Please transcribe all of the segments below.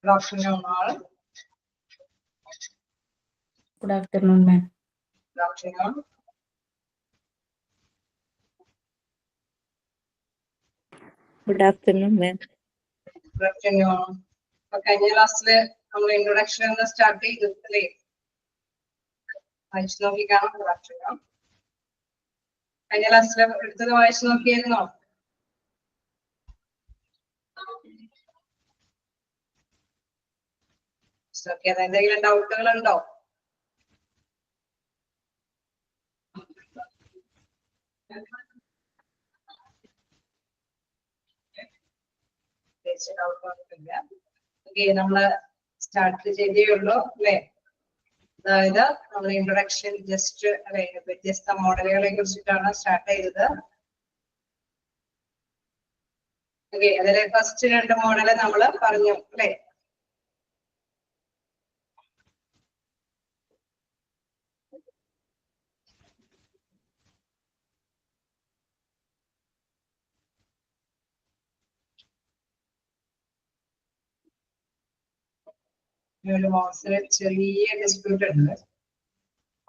Good afternoon, all. Good afternoon, ma'am. Good afternoon. Good afternoon, ma'am. Good afternoon. Okay, lastly, our introduction start late. Good afternoon. കഴിഞ്ഞ ക്ലാസ്സിൽ എടുത്തത് വായിച്ചു നോക്കിയായിരുന്നോ? എന്തെങ്കിലും ഡൗട്ടുകൾ ഉണ്ടോ? നമ്മള് സ്റ്റാർട്ട് ചെയ്തേ ഉള്ളൂ അല്ലെ? അതായത് നമ്മൾ ഇൻട്രൊഡക്ഷൻ ജസ്റ്റ് വ്യത്യസ്ത മോഡലുകളെ കുറിച്ചിട്ടാണ് സ്റ്റാർട്ട് ചെയ്തത്. ഓക്കെ, അതിലെ ഫസ്റ്റ് 2 മോഡല് നമ്മൾ പറഞ്ഞു അല്ലെ? മോഡ്സിൽ ചെറിയ ഡിസ്പ്യൂട്ട് ഉണ്ട്.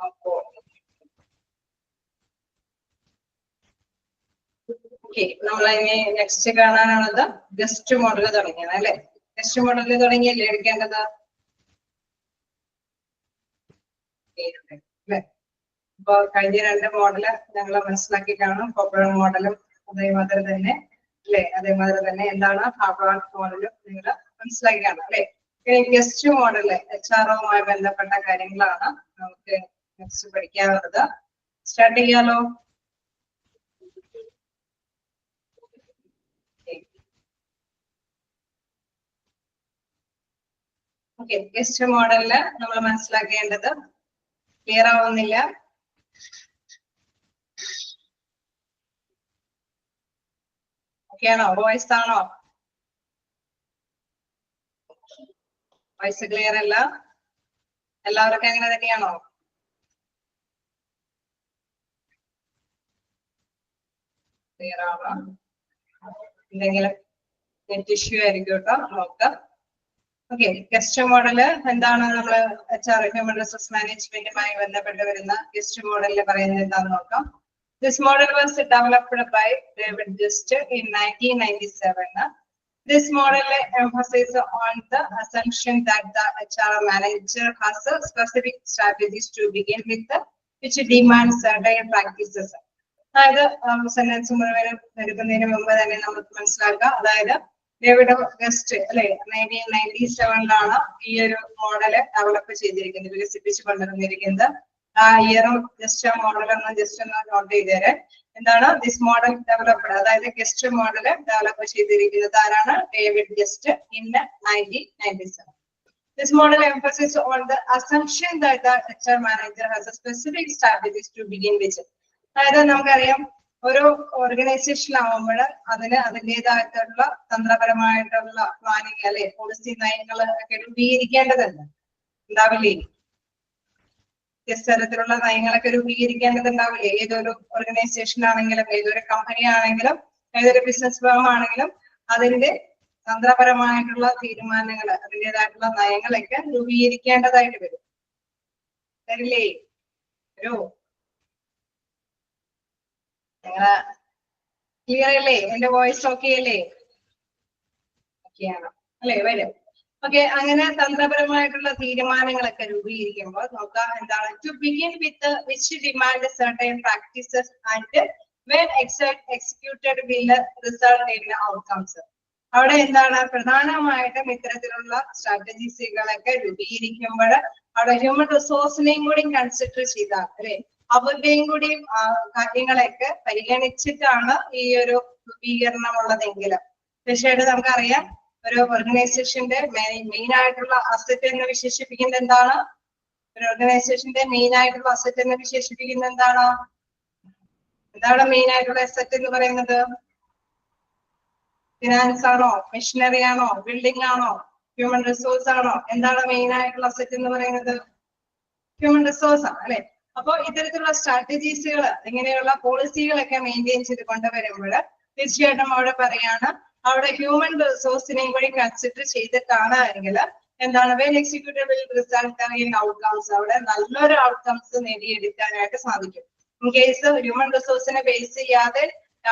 അപ്പോ ഓക്കെ, നമ്മളിനി നെക്സ്റ്റ് കാണാനാണത് ഗസ്റ്റ് മോഡൽ തുടങ്ങിയത് അല്ലെ? ഗസ്റ്റ് മോഡൽ തുടങ്ങിയല്ലേ എടുക്കേണ്ടത് അല്ലെ? അപ്പൊ കഴിഞ്ഞ 2 മോഡല് ഞങ്ങൾ മനസ്സിലാക്കി കാണും. പോപ്പുലർ മോഡലും അതേമാതിരി തന്നെ അല്ലെ? അതേമാതിരി തന്നെ എന്താണ് ഹാർവാർഡ് മോഡലും നിങ്ങൾ മനസ്സിലാക്കി കാണും അല്ലെ? ഗസ്റ്റ് മോഡല് HROയുമായി ബന്ധപ്പെട്ട കാര്യങ്ങളാണ് നമുക്ക് നെക്സ്റ്റ് പഠിക്കാനുള്ളത്. സ്റ്റാർട്ട് ചെയ്യാലോ? ഓക്കെ, ഗസ്റ്റ് മോഡലില് നമ്മൾ മനസ്സിലാക്കേണ്ടത് ക്ലിയർ ആവുന്നില്ല. ഓക്കെ ആണോ? വോയിസ് ആണോ? വോയിസ് ക്ലിയർ അല്ല. എല്ലാവർക്കും അങ്ങനെ തന്നെയാണോ? ക്ലിയർ ആവാം. എന്തെങ്കിലും നെറ്റ് ഇഷ്യൂ ആയിരിക്കും കേട്ടോ, നോക്കാം. ഓക്കെ, ഗസ്റ്റ് മോഡല് എന്താണ്? നമ്മള് HR ഹ്യൂമൻ റിസോഴ്സ് മാനേജ്മെന്റുമായി ബന്ധപ്പെട്ട് വരുന്ന ഗസ്റ്റ് മോഡലിൽ പറയുന്നത് എന്താണെന്ന് നോക്കാം. This model was developed by David Gist in 1997. This model emphasizes on the assumption that the HR manager has a specific strategies to begin with, which demands certain practices. അതായത് sentence മുഴുവനും എടുക്കുന്നതിന് മുമ്പ് തന്നെ നമുക്ക് മനസ്സിലാക്കാം. അതായത് ഡേവിഡ് ഗസ്റ്റ് അല്ലെ 1997 ഈ ഒരു മോഡല് ഡെവലപ്പ് ചെയ്തിരിക്കുന്നത്, വികസിപ്പിച്ചു കൊണ്ടുവന്നിരിക്കുന്നത്. ആ ഇയറും ജസ്റ്റ് ആ മോഡലൊന്നും ജസ്റ്റ് ഒന്ന് നോട്ട് ചെയ്തേരെ. എന്താണ് ദിസ് മോഡൽ ഡെവലപ്ഡ്? അതായത് ഗസ്റ്റ് മോഡല് ഡെവലപ്പ് ചെയ്തിരിക്കുന്നത് ആരാണ്? David guest in 1997. This model emphasizes on the assumption that the HR manager has a specific strategies to begin with. അതായത് നമുക്കറിയാം ഒരു ഓർഗനൈസേഷൻ ആവുമ്പോൾ അതിന് അതിൻ്റെതായിട്ടുള്ള തന്ത്രപരമായിട്ടുള്ള പ്ലാനിങ് അല്ലെ പോളിസി നയങ്ങൾ ഒക്കെ രൂപീകരിക്കേണ്ടതുണ്ട്, ഉണ്ടാവില്ലേ? തരത്തിലുള്ള നയങ്ങളൊക്കെ രൂപീകരിക്കേണ്ടതുണ്ടാവില്ലേ? ഏതൊരു ഓർഗനൈസേഷൻ ആണെങ്കിലും, ഏതൊരു കമ്പനി ആണെങ്കിലും, ഏതൊരു ബിസിനസ് ഫേം ആണെങ്കിലും അതിന്റെ തന്ത്രപരമായിട്ടുള്ള തീരുമാനങ്ങൾ, അതിൻ്റെതായിട്ടുള്ള നയങ്ങളൊക്കെ രൂപീകരിക്കേണ്ടതായിട്ട് വരും. തരില്ലേ? ഒരു നിങ്ങള് ക്ലിയർ അല്ലേ? എന്റെ വോയിസ് ഓക്കെ അല്ലേ? ഓക്കെയാണ് അല്ലെ? വരും. ഓക്കെ, അങ്ങനെ തന്ത്രപരമായിട്ടുള്ള തീരുമാനങ്ങളൊക്കെ രൂപീകരിക്കുമ്പോൾ നോക്കാം എന്താണ്? To begin with which demand certain practices and when executed will result in outcomes. അവിടെ എന്താണ് പ്രധാനമായിട്ടും ഇത്തരത്തിലുള്ള സ്ട്രാറ്റജീസുകളൊക്കെ രൂപീകരിക്കുമ്പോൾ അവിടെ ഹ്യൂമൻ റിസോഴ്സിനെയും കൂടി കൺസിഡർ ചെയ്താൽ അല്ലെ, അവരുടെയും കൂടി കാര്യങ്ങളൊക്കെ പരിഗണിച്ചിട്ടാണ് ഈ ഒരു രൂപീകരണം ഉള്ളതെങ്കിൽ തീർച്ചയായിട്ടും നമുക്കറിയാം ഒരു ഓർഗനൈസേഷന്റെ മെയിൻ ആയിട്ടുള്ള അസറ്റ് എന്ന് വിശേഷിപ്പിക്കുന്നത് എന്താണ്? ഒരു ഓർഗനൈസേഷന്റെ മെയിൻ ആയിട്ടുള്ള അസറ്റ് എന്ന് വിശേഷിപ്പിക്കുന്നത് എന്താണ്? എന്താണ് മെയിൻ ആയിട്ടുള്ള അസറ്റ് എന്ന് പറയുന്നത്? ഫിനാൻസ് ആണോ? മെഷീനറി ആണോ? ബിൽഡിംഗ് ആണോ? ഹ്യൂമൻ റിസോഴ്സ് ആണോ? എന്താണ് മെയിൻ ആയിട്ടുള്ള അസറ്റ് എന്ന് പറയുന്നത്? ഹ്യൂമൻ റിസോഴ്സ് ആണ് അല്ലെ? അപ്പൊ ഇത്തരത്തിലുള്ള സ്ട്രാറ്റജീസുകൾ, ഇങ്ങനെയുള്ള പോളിസികളൊക്കെ മെയിൻറ്റെയിൻ ചെയ്ത് കൊണ്ടുവരുമ്പോൾ തീർച്ചയായിട്ടും അവിടെ പറയാണ് അവിടെ ഹ്യൂമൻ റിസോഴ്സിനെയും കൂടി കൺസിഡർ ചെയ്ത് കാണാമെങ്കിൽ എന്താണ് well executed will result in outcomes, അവിടെ നല്ലൊരു ഔട്ട്കംസ് നേടിയെടുക്കാനായിട്ട് സാധിക്കും. ഇൻ കേസ് ഹ്യൂമൻ റിസോഴ്സിനെ ബേസ് ചെയ്യാതെ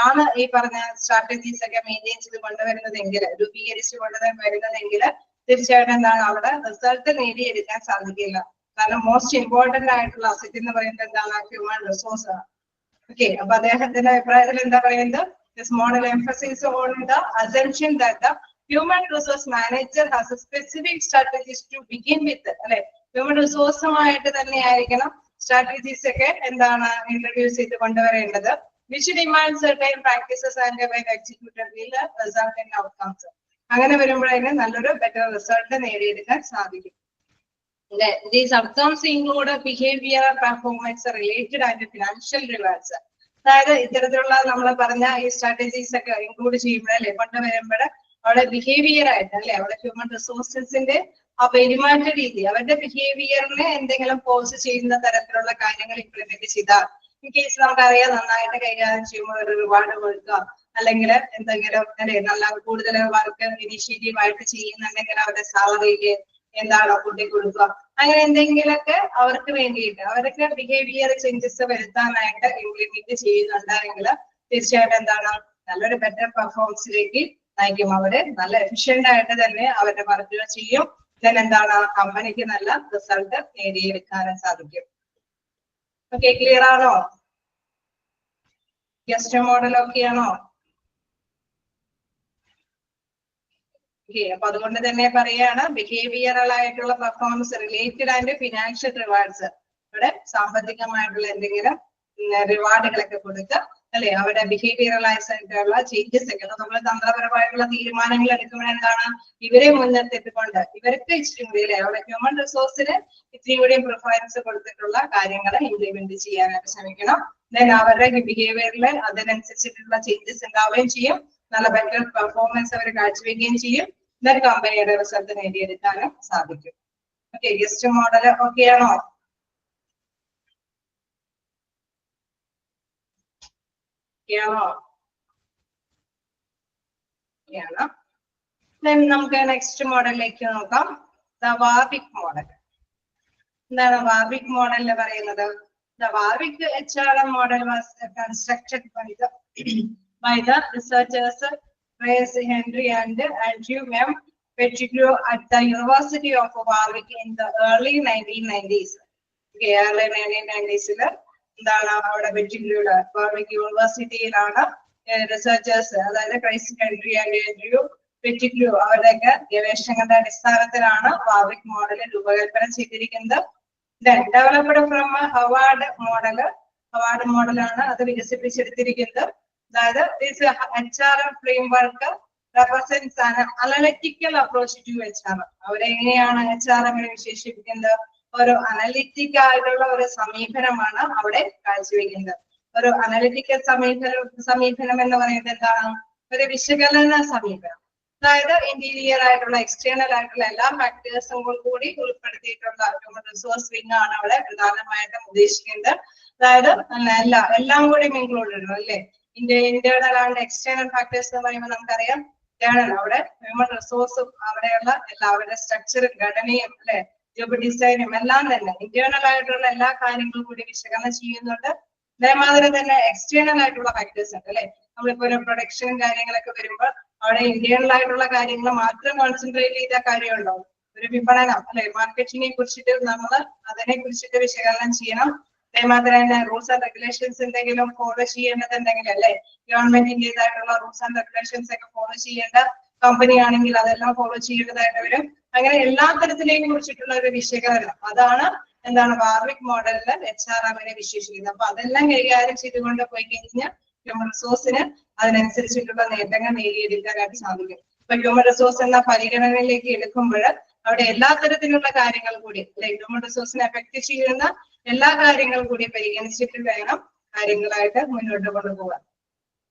ആണ് ഈ പറഞ്ഞ സ്ട്രാറ്റജീസ് ഒക്കെ മെയിൻറ്റെയിൻ ചെയ്ത് കൊണ്ടുവരുന്നതെങ്കിൽ, രൂപീകരിച്ച് കൊണ്ടുവരുന്നതെങ്കിൽ തീർച്ചയായിട്ടും എന്താണ് അവിടെ റിസൾട്ട് നേടിയെടുക്കാൻ സാധിക്കില്ല. കാരണം മോസ്റ്റ് ഇമ്പോർട്ടന്റ് ആയിട്ടുള്ള അസറ്റ് എന്ന് പറയുന്നത് എന്താണ്? ഹ്യൂമൻ റിസോഴ്സ് ആണ്. ഓക്കെ, അപ്പൊ അദ്ദേഹത്തിന്റെ അഭിപ്രായത്തിൽ എന്താ പറയുന്നത്? This model emphasize on the assumption that the human resource manager has a specific strategies to begin with, അല്ലെ? ഹ്യൂമൻ റിസോഴ്സുമായിട്ട് തന്നെ ആയിരിക്കണം സ്ട്രാറ്റജീസ് ഒക്കെ എന്താണ് ഇൻട്രൊഡ്യൂസ് ചെയ്ത് കൊണ്ടുവരേണ്ടത്. Which demand certain practices and well executed will result in outcomes. അങ്ങനെ വരുമ്പോഴേ നല്ലൊരു ബെറ്റർ റിസൾട്ട് നേടിയെടുക്കാൻ സാധിക്കും. These outcomes include behavioral performance related and financial rewards. അതായത് ഇത്തരത്തിലുള്ള നമ്മൾ പറഞ്ഞ ഈ സ്ട്രാറ്റജീസ് ഒക്കെ ഇൻക്ലൂഡ് ചെയ്യുമ്പോഴല്ലേ കൊണ്ടുവരുമ്പോൾ അവിടെ ബിഹേവിയർ ആയിട്ട്, അല്ലെ, അവിടെ ഹ്യൂമൻ റിസോഴ്സസിന്റെ ആ പെരുമാറ്റ രീതി, അവരുടെ ബിഹേവിയറിനെ എന്തെങ്കിലും പോസ് ചെയ്യുന്ന തരത്തിലുള്ള കാര്യങ്ങൾ ഇംപ്ലിമെന്റ് ചെയ്താൽ, ഇൻ കേസ് നമുക്കറിയാം നന്നായിട്ട് കൈകാര്യം ചെയ്യുമ്പോൾ ഒരു റിവാർഡ് കൊടുക്കുക, അല്ലെങ്കിൽ എന്തെങ്കിലും അല്ലെ നല്ല കൂടുതൽ വർക്ക് ഇനീഷ്യേറ്റീവ് ആയിട്ട് ചെയ്യുന്നുണ്ടെങ്കിൽ അവരുടെ സാലറിക്ക് എന്താണ് കൂട്ടി കൊടുക്കുക, അങ്ങനെ എന്തെങ്കിലുമൊക്കെ അവർക്ക് വേണ്ടിയിട്ട് അവർക്ക് ബിഹേവിയർ ചേഞ്ചസ് വരുത്താനായിട്ട് ഇംപ്ലിമെന്റ് ചെയ്യുന്നുണ്ടെങ്കിൽ തീർച്ചയായിട്ടും എന്താണ് നല്ലൊരു ബെറ്റർ പെർഫോമൻസിലേക്ക് നയിക്കും. അവര് നല്ല എഫിഷ്യന്റ് ആയിട്ട് തന്നെ അവരുടെ വർക്കുകൾ ചെയ്യും. ദെൻ എന്താണ് കമ്പനിക്ക് നല്ല റിസൾട്ട് നേടിയെടുക്കാനും സാധിക്കും. ഓക്കെ, ക്ലിയർ ആണോ? ഗസ്റ്റ് മോഡൽ ഒക്കെയാണോ? അപ്പൊ അതുകൊണ്ട് തന്നെ പറയാണ് ബിഹേവിയറൽ ആയിട്ടുള്ള performance related and financial rewards, ഇവിടെ സാമ്പത്തികമായിട്ടുള്ള എന്തെങ്കിലും റിവാർഡുകളൊക്കെ കൊടുക്കുക, അല്ലെ? അവരുടെ ബിഹേവിയറലൈസ് ആയിട്ടുള്ള ചേഞ്ചസ് ഒക്കെ നമ്മൾ തന്ത്രപരമായിട്ടുള്ള തീരുമാനങ്ങൾ എടുക്കുമ്പോൾ എന്താണ് ഇവരെ മുൻനിർത്തിക്കൊണ്ട് ഇവർക്ക് ഇച്ചിരി കൂടി, അല്ലെ, അവിടെ ഹ്യൂമൻ റിസോഴ്സിന് ഇത്തിരി കൂടി പ്രിഫറൻസ് കൊടുത്തിട്ടുള്ള കാര്യങ്ങൾ ഇംപ്ലിമെന്റ് ചെയ്യാനായിട്ട് ശ്രമിക്കണം. ദെൻ അവരുടെ ബിഹേവിയറിൽ അതിനനുസരിച്ചിട്ടുള്ള ചേഞ്ചസ് ഉണ്ടാവുകയും ചെയ്യും, നല്ല ബെറ്റർ പെർഫോമൻസ് അവർ കാഴ്ചവെക്കുകയും ചെയ്യും. ദെൻ കമ്പനിയുടെ റിസൾട്ട് നേടിയെടുക്കാനും സാധിക്കും. ഓക്കെ, ഗസ്റ്റ് മോഡൽ ഓക്കെയാണോ? നമുക്ക് നെക്സ്റ്റ് മോഡലിലേക്ക് നോക്കാം. The Warwick model. എന്താണ് വാർവിക് മോഡലിൽ പറയുന്നത്? The Warwick HRM model was constructed by the researchers Tracy Henry and Andrew M. Pettigrew at the University of Warwick in the early 1990s. Okay, early 1990s എന്താണ് അവിടെ പെറ്റിഗ്രിയുടെ Warwick യൂണിവേഴ്സിറ്റിയിലാണ് researchers, അതായത് Tracy Henry and Andrew പെറ്റിഗ്രു അവരുടെയൊക്കെ ഗവേഷണങ്ങളുടെ അടിസ്ഥാനത്തിലാണ് Warwick model രൂപകൽപ്പന ചെയ്തിരിക്കുന്നത്. Developed from Howard മോഡലാണ് അത് വികസിപ്പിച്ചെടുത്തിരിക്കുന്നത്. അതായത് HRM framework represents an analytical approach to HRM. അവരെങ്ങനെയാണ് HRM വിശേഷിപ്പിക്കുന്നത്? ഒരു അനലിറ്റിക് ആയിട്ടുള്ള ഒരു സമീപനമാണ് അവിടെ കാഴ്ചവെക്കുന്നത്. ഒരു അനലിറ്റിക്കൽ സമീപനം എന്ന് പറയുന്നത് എന്താണ്? ഒരു വിശകലന സമീപനം. അതായത് ഇന്റീരിയർ ആയിട്ടുള്ള എക്സ്റ്റേണൽ ആയിട്ടുള്ള എല്ലാ ഫാക്ടേഴ്സും കൂടി ഉൾപ്പെടുത്തിയിട്ടുള്ള ഹ്യൂമൻ റിസോഴ്സ് വിങ് ആണ് അവിടെ പ്രധാനമായിട്ടും ഉദ്ദേശിക്കുന്നത്. അതായത് എല്ലാം കൂടി ഇൻക്ലൂഡഡ്, അല്ലേ? ഇന്റേണൽ ആൻഡ് എക്സ്റ്റേണൽ ഫാക്ടേഴ്സ് എന്ന് പറയുമ്പോൾ നമുക്കറിയാം ഇന്റേണൽ അവിടെ ഹ്യൂമൻ റിസോഴ്സും അവിടെയുള്ള എല്ലാവരുടെ സ്ട്രക്ചറും ഘടനയും, അല്ലെ, ജോബ് ഡിസൈനും എല്ലാം തന്നെ ഇന്റേണൽ ആയിട്ടുള്ള എല്ലാ കാര്യങ്ങളും കൂടി വിശകലനം ചെയ്യുന്നുണ്ട്. അതേമാതിരി തന്നെ എക്സ്റ്റേണൽ ആയിട്ടുള്ള ഫാക്ടേഴ്സ് ഉണ്ട്, അല്ലെ? നമ്മളിപ്പോ ഒരു പ്രൊഡക്ഷനും കാര്യങ്ങളൊക്കെ വരുമ്പോൾ അവിടെ ഇന്റേണൽ ആയിട്ടുള്ള കാര്യങ്ങൾ മാത്രം കോൺസെൻട്രേറ്റ് ചെയ്ത കാര്യമുണ്ടോ? ഒരു വിപണനം, അല്ലെ, മാർക്കറ്റിനെ കുറിച്ചിട്ട് നമ്മൾ അതിനെ കുറിച്ചിട്ട് വിശകലനം ചെയ്യണം. അതേമാതിരി തന്നെ റൂൾസ് ആൻഡ് റെഗുലേഷൻസ് എന്തെങ്കിലും ഫോളോ ചെയ്യേണ്ടതുണ്ടെങ്കിൽ, അല്ലെ, ഗവൺമെന്റിന്റേതായിട്ടുള്ള റൂൾസ് ആൻഡ് റെഗുലേഷൻസ് ഒക്കെ ഫോളോ ചെയ്യേണ്ട കമ്പനി ആണെങ്കിൽ അതെല്ലാം ഫോളോ ചെയ്യേണ്ടതായിട്ട് വരും. അങ്ങനെ എല്ലാ തരത്തിലേയും കുറിച്ചിട്ടുള്ള ഒരു വിശകലനം, അതാണ് എന്താണ് വാർവിക് മോഡലില് HRM-നെ വിശേഷിക്കുന്നത്. അപ്പൊ അതെല്ലാം കൈകാര്യം ചെയ്തുകൊണ്ട് പോയി കഴിഞ്ഞാൽ ഹ്യൂമൻ റിസോഴ്സിന് അതിനനുസരിച്ചിട്ടുള്ള നേട്ടങ്ങൾ നേടിയെടുക്കാനായിട്ട് സാധിക്കും. ഇപ്പൊ ഹ്യൂമൻ റിസോഴ്സ് എന്ന പരിഗണനയിലേക്ക് എടുക്കുമ്പോൾ അവിടെ എല്ലാ തരത്തിലുള്ള കാര്യങ്ങൾ കൂടി, ഹ്യൂമൻ റിസോഴ്സിനെ എഫക്ട് ചെയ്യുന്ന എല്ലാ കാര്യങ്ങളും കൂടി പരിഗണിച്ചിട്ട് വേണം കാര്യങ്ങളായിട്ട് മുന്നോട്ട് കൊണ്ടുപോകാൻ.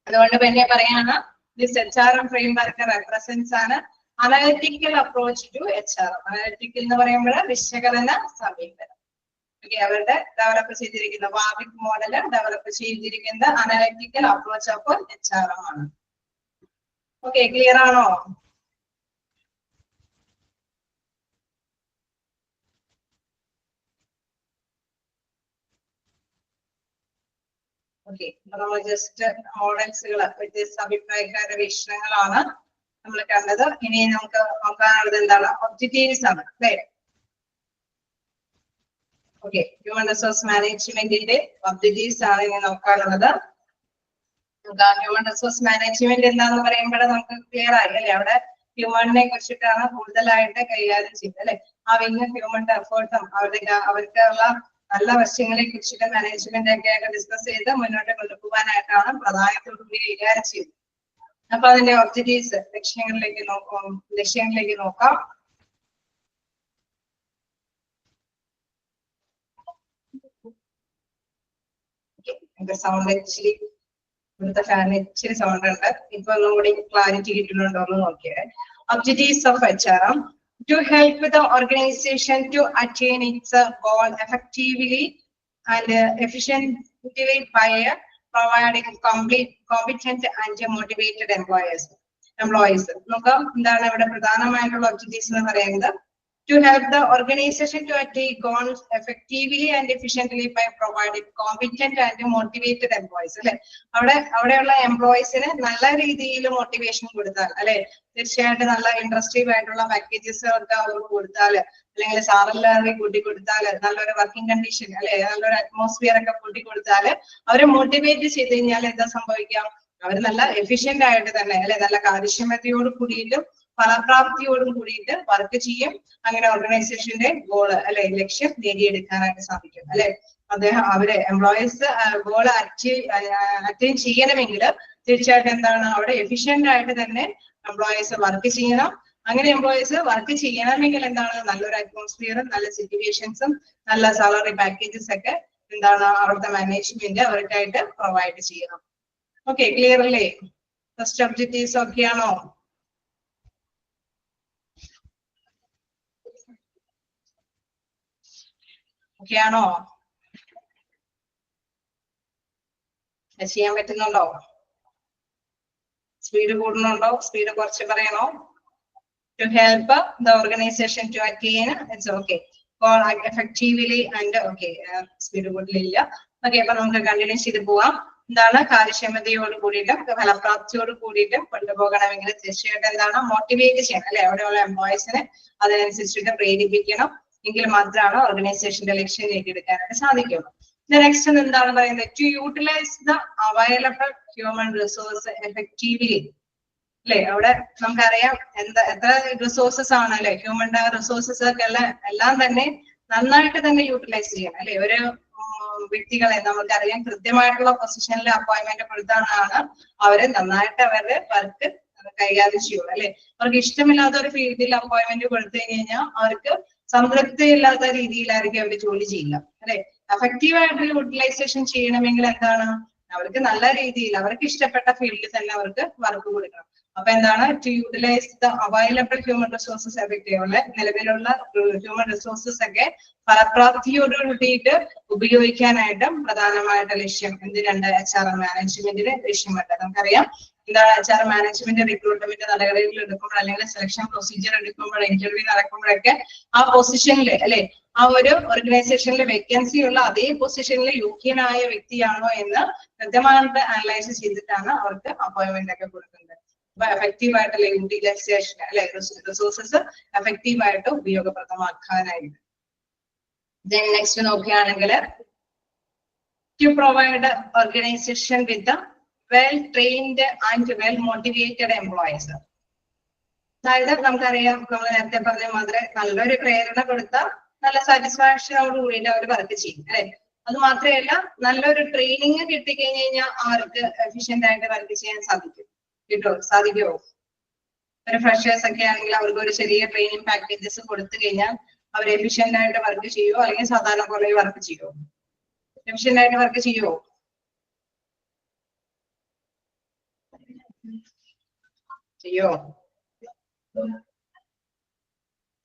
അതുകൊണ്ട് പിന്നെ പറയാണ് this HRM framework represents an analytical approach to HRM. Analytical എന്ന് പറയുമ്പോൾ വിശകലന സമീപനം. അവരുടെ ഡെവലപ്പ് ചെയ്തിരിക്കുന്ന വാർവിക് മോഡല് ഡെവലപ്പ് ചെയ്തിരിക്കുന്ന അനലിറ്റിക്കൽ അപ്രോച്ച് ഓഫ് HRM ആണ്. ഓക്കെ, ക്ലിയർ ആണോ? ഓക്കെ, അപ്പൊ നമ്മൾ ജസ്റ്റ് മോഡൽസുകൾ വ്യത്യസ്ത അഭിപ്രായക്കാരുടെ വീക്ഷണങ്ങളാണ് നമ്മൾ കണ്ടത്. ഇനി നമുക്ക് നോക്കാനുള്ളത് എന്താണ്? ഒബ്ജക്റ്റീവ്സ് ആണ് അല്ലേ? ഓക്കെ, ഹ്യൂമൻ റിസോഴ്സ് മാനേജ്മെന്റിന്റെ ഒബ്ജക്റ്റീവ്സ് ആണ് ഇനി നോക്കാനുള്ളത്. ഹ്യൂമൻ റിസോഴ്സ് മാനേജ്മെന്റ് എന്താന്ന് പറയുമ്പോൾ നമുക്ക് ക്ലിയർ ആയി അല്ലെ? അവിടെ ഹ്യൂമണിനെ കുറിച്ചിട്ടാണ് കൂടുതലായിട്ട് കൈകാര്യം ചെയ്യുന്നത് അല്ലെ? ആ വലിയ ഹ്യൂമന്റെ എഫേർട്ടും അവർക്കുള്ള നല്ല വശങ്ങളെ കുറിച്ചിട്ട് മാനേജ്മെന്റ് ഒക്കെ ഡിസ്കസ് ചെയ്ത് മുന്നോട്ട് കൊണ്ടുപോകാനായിട്ടാണ് പ്രധാനത്തോടുകൂടി കൈകാര്യം ചെയ്യുന്നത്. അപ്പൊ അതിന്റെ ഒബ്ജക്റ്റീവ്സ് ലക്ഷ്യങ്ങളിലേക്ക് നോക്കാം. സൗണ്ട് ഇച്ചിരി ഇവിടുത്തെ ഫാൻ ഇച്ചിരി സൗണ്ട് ഉണ്ട്. ഇപ്പൊ ഒന്നുകൂടി ക്ലാരിറ്റി കിട്ടുന്നുണ്ടോ എന്ന് നോക്കിയേ. Objectives of HRM: to help the organization to attain its goal effectively and efficiently by providing competent and motivated employees. നോക്കാം എന്താണ് ഇവിടെ പ്രധാനമായിട്ടുള്ള ഒബ്ജക്റ്റീവ്സ് എന്ന് പറയുന്നത്. To help the organization to attain goals effectively and efficiently by providing competent and motivated employees. അല്ലെ? അവിടെയുള്ള എംപ്ലോയീസിന് നല്ല രീതിയിൽ മോട്ടിവേഷൻ കൊടുത്താൽ അല്ലെ, തീർച്ചയായിട്ടും നല്ല ഇൻട്രസ്റ്റീവ് ആയിട്ടുള്ള പാക്കേജസ് ഒക്കെ അവർക്ക് കൊടുത്താല്, അല്ലെങ്കിൽ സാലറി കൂട്ടി കൊടുത്താല്, നല്ലൊരു വർക്കിംഗ് കണ്ടീഷൻ അല്ലെ, നല്ലൊരു അറ്റ്മോസ്ഫിയർ ഒക്കെ കൂട്ടി കൊടുത്താല് അവരെ മോട്ടിവേറ്റ് ചെയ്ത് കഴിഞ്ഞാൽ എന്താ സംഭവിക്കാം? അവർ നല്ല എഫിഷ്യന്റ് ആയിട്ട് തന്നെ അല്ലെ, നല്ല കാര്യക്ഷമതയോട് കൂടിയിട്ടും ഫലപ്രാപ്തിയോടും കൂടിയിട്ട് വർക്ക് ചെയ്യും. അങ്ങനെ ഓർഗനൈസേഷന്റെ ഗോള് അല്ലെ, ലക്ഷ്യം നേടിയെടുക്കാനായിട്ട് സാധിക്കും അല്ലെ. അവരെ എംപ്ലോയീസ് ഗോള് അറ്റൈൻ ചെയ്യണമെങ്കിൽ തീർച്ചയായിട്ടും എന്താണ്, അവിടെ എഫിഷ്യന്റ് ആയിട്ട് തന്നെ എംപ്ലോയീസ് വർക്ക് ചെയ്യണം. അങ്ങനെ എംപ്ലോയീസ് വർക്ക് ചെയ്യണമെങ്കിൽ എന്താണ്, നല്ലൊരു അറ്റ്മോസ്ഫിയറും നല്ല സിറ്റുവേഷൻസും നല്ല സാലറി പാക്കേജസ് ഒക്കെ എന്താണ് അവിടുത്തെ മാനേജ്മെന്റ് അവർക്കായിട്ട് പ്രൊവൈഡ് ചെയ്യണം. ഓക്കെ, ക്ലിയർ അല്ലേ? ഫസ്റ്റ് ഒബ്ജക്റ്റീവ്സ് ഒക്കെ ആണോ? ഓക്കെ ആണോ? ചെയ്യാൻ പറ്റുന്നുണ്ടോ? സ്പീഡ് കൂടുന്നുണ്ടോ? സ്പീഡ് കുറച്ച് പറയണോ? To help the organization to attain it's okay goal effectively and okay speed കൂടുതലില്ല. ഓക്കെ, അപ്പൊ നമുക്ക് കണ്ടിന്യൂ ചെയ്ത് പോവാം. എന്താണ് കാര്യക്ഷമതയോട് കൂടിയിട്ടും ഫലപ്രാപ്തിയോട് കൂടിയിട്ടും കൊണ്ടുപോകണമെങ്കിൽ തീർച്ചയായിട്ടും എന്താണ് മോട്ടിവേറ്റ് ചെയ്യണം അല്ലെ, അവിടെയുള്ള എംപ്ലോയീസിനെ അതിനനുസരിച്ചിട്ട് പ്രേരിപ്പിക്കണം. എങ്കിൽ മാത്രമാണ് ഓർഗനൈസേഷന്റെ ലക്ഷ്യം നേടിയെടുക്കാനായിട്ട് സാധിക്കുള്ളൂ. നെക്സ്റ്റ് എന്താണ് പറയുന്നത്? To utilise the available human resource effectively അല്ലെ. അവിടെ നമുക്കറിയാം എത്ര റിസോഴ്സസ് ആണ് അല്ലെ, ഹ്യൂമൻ റിസോഴ്സസ് ഒക്കെ എല്ലാം തന്നെ നന്നായിട്ട് തന്നെ യൂട്ടിലൈസ് ചെയ്യണം അല്ലെ. ഒരു വ്യക്തികളെ നമുക്കറിയാം കൃത്യമായിട്ടുള്ള പൊസിഷനിൽ അപ്പോയിന്റ്മെന്റ് കൊടുത്താണ് അവര് നന്നായിട്ട് അവരുടെ വർക്ക് കൈകാര്യം ചെയ്യുള്ളൂ അല്ലെ. അവർക്ക് ഇഷ്ടമില്ലാത്ത ഒരു ഫീൽഡിൽ അപ്പോയിന്റ്മെന്റ് കൊടുത്തു കഴിഞ്ഞാൽ അവർക്ക് സംതൃപ്തി ഇല്ലാത്ത രീതിയിലായിരിക്കും അവർ ജോലി ചെയ്യുക അല്ലെ. എഫക്റ്റീവ് ആയിട്ട് യൂട്ടിലൈസേഷൻ ചെയ്യണമെങ്കിൽ എന്താണ്, അവർക്ക് നല്ല രീതിയിൽ അവർക്ക് ഇഷ്ടപ്പെട്ട ഫീൽഡിൽ തന്നെ അവർക്ക് വർക്ക് കൊടുക്കണം. അപ്പൊ എന്താണ്, to utilise the available human resources effective നിലവിലുള്ള ഹ്യൂമൻ റിസോഴ്സസ് ഒക്കെ ഫലപ്രാപ്തിയോട് കൂടിയിട്ട് ഉപയോഗിക്കാനായിട്ടും പ്രധാനമായിട്ട് ലക്ഷ്യം എന്തിനുണ്ട്? HRM മാനേജ്മെന്റിന് ലക്ഷ്യമുണ്ട്. നമുക്കറിയാം എന്താണ് HR മാനേജ്മെന്റ് റിക്രൂട്ട്മെന്റ് നടപടികൾ എടുക്കുമ്പോൾ അല്ലെങ്കിൽ സെലക്ഷൻ പ്രൊസീജിയർ എടുക്കുമ്പോൾ ഇന്റർവ്യൂ നടക്കുമ്പോഴൊക്കെ ആ പൊസിഷനിൽ അല്ലെ, ആ ഒരു ഓർഗനൈസേഷനിൽ വേക്കൻസി ഉള്ള അതേ പൊസിഷനിൽ യോഗ്യനായ വ്യക്തിയാണോ എന്ന് കൃത്യമായിട്ട് അനലൈസ് ചെയ്തിട്ടാണ് അവർക്ക് അപ്പോയിന്റ്മെന്റ് ഒക്കെ കൊടുക്കുന്നത്. അപ്പൊ എഫക്റ്റീവ് ആയിട്ടുള്ള യൂട്ടിലൈസേഷൻ അല്ലെ, റിസോഴ്സസ് എഫക്റ്റീവ് ആയിട്ട് ഉപയോഗപ്രദമാക്കാനായിട്ട്. നെക്സ്റ്റ് നോക്കുകയാണെങ്കിൽ to provide organisation with well trained and well motivated employees. അതായത് നമുക്കറിയാം, നമ്മൾ നേരത്തെ പറഞ്ഞ മാതിരി നല്ലൊരു പ്രേരണ കൊടുത്താൽ നല്ല സാറ്റിസ്ഫാക്ഷനോട് കൂടിയിട്ട് അവർ വർക്ക് ചെയ്യും അല്ലെ. അത് മാത്രമല്ല, നല്ലൊരു ട്രെയിനിങ് കിട്ടിക്കഴിഞ്ഞ് കഴിഞ്ഞാൽ അവർക്ക് എഫിഷ്യന്റ് ആയിട്ട് വർക്ക് ചെയ്യാൻ സാധിക്കുമോ? ഒരു ഫ്രഷേഴ്സ് ഒക്കെ ആണെങ്കിൽ അവർക്ക് ഒരു ചെറിയ ട്രെയിനിങ് പാക്കേജസ് കൊടുത്തു കഴിഞ്ഞാൽ അവർ എഫിഷ്യന്റ് ആയിട്ട് വർക്ക് ചെയ്യുമോ, അല്ലെങ്കിൽ സാധാരണ പോലെ വർക്ക് ചെയ്യുമോ? എഫിഷ്യന്റ് ആയിട്ട് വർക്ക് ചെയ്യുമോ?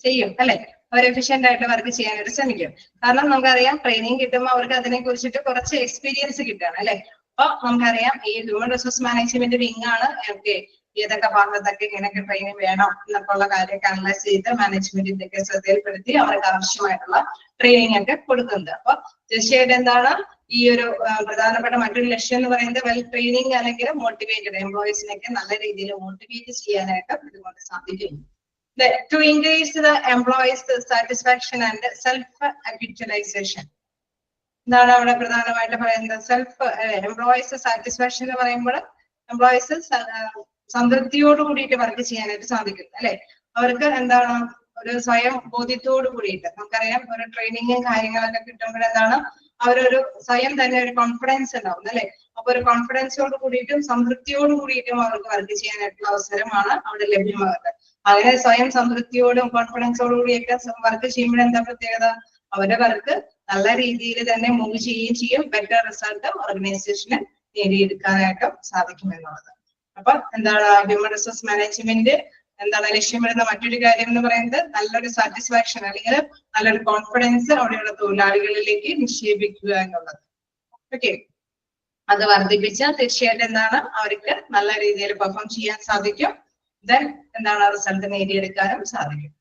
ചെയ്യും അല്ലെ. അവർ എഫിഷ്യന്റ് ആയിട്ട് വർക്ക് ചെയ്യാനായിട്ട് ശ്രമിക്കും. കാരണം നമുക്കറിയാം ട്രെയിനിങ് കിട്ടുമ്പോൾ അവർക്ക് അതിനെ കുറിച്ചിട്ട് കുറച്ച് എക്സ്പീരിയൻസ് കിട്ടുകയാണ് അല്ലെ. അപ്പൊ നമുക്കറിയാം ഈ ഹ്യൂമൻ റിസോഴ്സ് മാനേജ്മെന്റ് വിങ് ആണ് ഏതൊക്കെ ഭാഗത്തൊക്കെ ഇങ്ങനെയൊക്കെ ട്രെയിനിങ് വേണം എന്നൊക്കെയുള്ള കാര്യമൊക്കെ അനലൈസ് ചെയ്ത് മാനേജ്മെന്റിന്റെ ഒക്കെ ശ്രദ്ധയിൽപ്പെടുത്തി അവർക്ക് ആവശ്യമായിട്ടുള്ള ട്രെയിനിങ് ഒക്കെ കൊടുക്കുന്നത്. അപ്പൊ തീർച്ചയായിട്ടും എന്താണ് ഈ ഒരു പ്രധാനപ്പെട്ട മറ്റൊരു ലക്ഷ്യം എന്ന് പറയുന്നത് വെൽ ട്രെയിനിങ് അല്ലെങ്കിൽ മോട്ടിവേറ്റഡ് എംപ്ലോയീസിനൊക്കെ നല്ല രീതിയിൽ മോട്ടിവേറ്റ് ചെയ്യാനായിട്ട് ഇതുകൊണ്ട് സാധിക്കും. To increase the employees' satisfaction and self-actualization. എന്താണ് അവിടെ പ്രധാനമായിട്ട് പറയുന്നത്? സെൽഫ് എംപ്ലോയീസ് സാറ്റിസ്ഫാക്ഷൻ എന്ന് പറയുമ്പോൾ എംപ്ലോയീസ് സംതൃപ്തിയോട് കൂടിയിട്ട് വർക്ക് ചെയ്യാനായിട്ട് സാധിക്കും അല്ലെ. അവർക്ക് എന്താണ് ഒരു സ്വയം ബോധ്യത്തോട് കൂടിയിട്ട് നമുക്കറിയാം ഒരു ട്രെയിനിങ്ങും കാര്യങ്ങളൊക്കെ കിട്ടുമ്പോൾ എന്താണ് അവരൊരു സ്വയം തന്നെ ഒരു കോൺഫിഡൻസ് ഉണ്ടാവും അല്ലെ. അപ്പൊ ഒരു കോൺഫിഡൻസോട് കൂടിയിട്ടും സംതൃപ്തിയോട് കൂടിയിട്ടും അവർക്ക് വർക്ക് ചെയ്യാനായിട്ടുള്ള അവസരമാണ് അവിടെ ലഭ്യമാകുന്നത്. അങ്ങനെ സ്വയം സംതൃപ്തിയോടും കോൺഫിഡൻസോടും കൂടിയൊക്കെ വർക്ക് ചെയ്യുമ്പോൾ എന്താ പ്രത്യേകത? അവരുടെ വർക്ക് നല്ല രീതിയിൽ തന്നെ മൂവ് ചെയ്യുകയും ചെയ്യും, ബെറ്റർ റിസൾട്ട് ഓർഗനൈസേഷന് നേടിയെടുക്കാനായിട്ടും സാധിക്കുമെന്നുള്ളത്. അപ്പൊ എന്താണ് ഹ്യൂമൻ റിസോഴ്സ് മാനേജ്മെന്റ് എന്താണ് ലക്ഷ്യമിടുന്ന മറ്റൊരു കാര്യം എന്ന് പറയുന്നത് നല്ലൊരു സാറ്റിസ്ഫാക്ഷൻ അല്ലെങ്കിൽ നല്ലൊരു കോൺഫിഡൻസ് അവിടെയുള്ള തൊഴിലാളികളിലേക്ക് നിക്ഷേപിക്കുക എന്നുള്ളത്. ഓക്കെ, അത് വർദ്ധിപ്പിച്ചാൽ തീർച്ചയായിട്ടും എന്താണ് അവർക്ക് നല്ല രീതിയിൽ പെർഫോം ചെയ്യാൻ സാധിക്കും. ദെൻ എന്താണ് റിസൾട്ട് നേടിയെടുക്കാനും സാധിക്കും.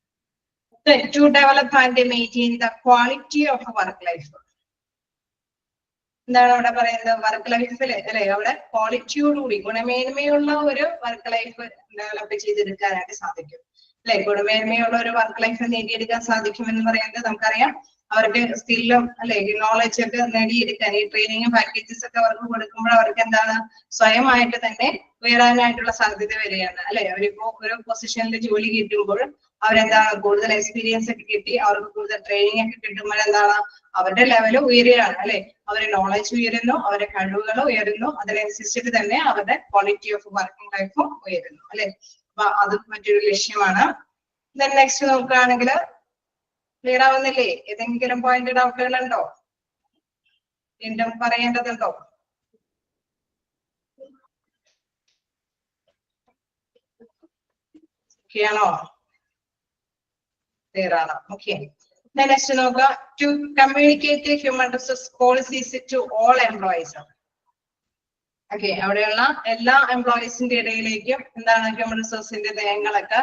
To develop and maintain the quality of work life. എന്താണ് അവിടെ പറയുന്നത്? വർക്ക് ലൈഫിൽ അല്ലെ അവിടെ ക്വാളിറ്റിയോടുകൂടി ഗുണമേന്മയുള്ള ഒരു വർക്ക് ലൈഫ് ഡെവലപ്പ് ചെയ്തെടുക്കാനായിട്ട് സാധിക്കും അല്ലെ. ഗുണമേന്മയുള്ള ഒരു വർക്ക് ലൈഫ് നേടിയെടുക്കാൻ സാധിക്കും എന്ന് പറയുന്നത് നമുക്കറിയാം അവർക്ക് സ്കില്ലും അല്ലെ നോളജ് ഒക്കെ നേടിയെടുക്കാൻ ഈ ട്രെയിനിങ്ങും പാക്കേജസ് ഒക്കെ അവർക്ക് കൊടുക്കുമ്പോൾ അവർക്ക് എന്താണ് സ്വയമായിട്ട് തന്നെ ഉയരാനായിട്ടുള്ള സാധ്യത വരികയാണ് അല്ലെ. അവരിപ്പോ ഒരു പൊസിഷനിൽ ജോലി കിട്ടുമ്പോൾ അവരെന്താണ് കൂടുതൽ എക്സ്പീരിയൻസ് ഒക്കെ കിട്ടി അവർക്ക് കൂടുതൽ ട്രെയിനിങ് ഒക്കെ കിട്ടുമ്പോൾ എന്താണ് അവരുടെ ലെവൽ ഉയരുകയാണ് അല്ലെ. അവരുടെ നോളജ് ഉയരുന്നു, അവരുടെ കഴിവുകൾ ഉയരുന്നു, അതിനനുസരിച്ചിട്ട് തന്നെ അവരുടെ ക്വാളിറ്റി ഓഫ് വർക്കിംഗ് ലൈഫും ഉയരുന്നു അല്ലെ. അപ്പൊ അത് മറ്റൊരു ലക്ഷ്യമാണ്. ദെൻ നെക്സ്റ്റ് നോക്കുകയാണെങ്കിൽ ക്ലിയർ ആവുന്നില്ലേ? ഏതെങ്കിലും പോയിന്റ് ഡൗട്ടുകൾ ഉണ്ടോ? വീണ്ടും പറയേണ്ടതുണ്ടോ? ഓക്കെയാണോ? ക്ലിയർ ആണ്. ഓക്കെ, നെക്സ്റ്റ് നോക്കുക. To communicate human resource policies to all employees. Okay, അവിടെയുള്ള എല്ലാ എംപ്ലോയീസിന്റെ ഇടയിലേക്കും എന്താണ് ഹ്യൂമൻ റിസോഴ്സിന്റെ നയങ്ങളൊക്കെ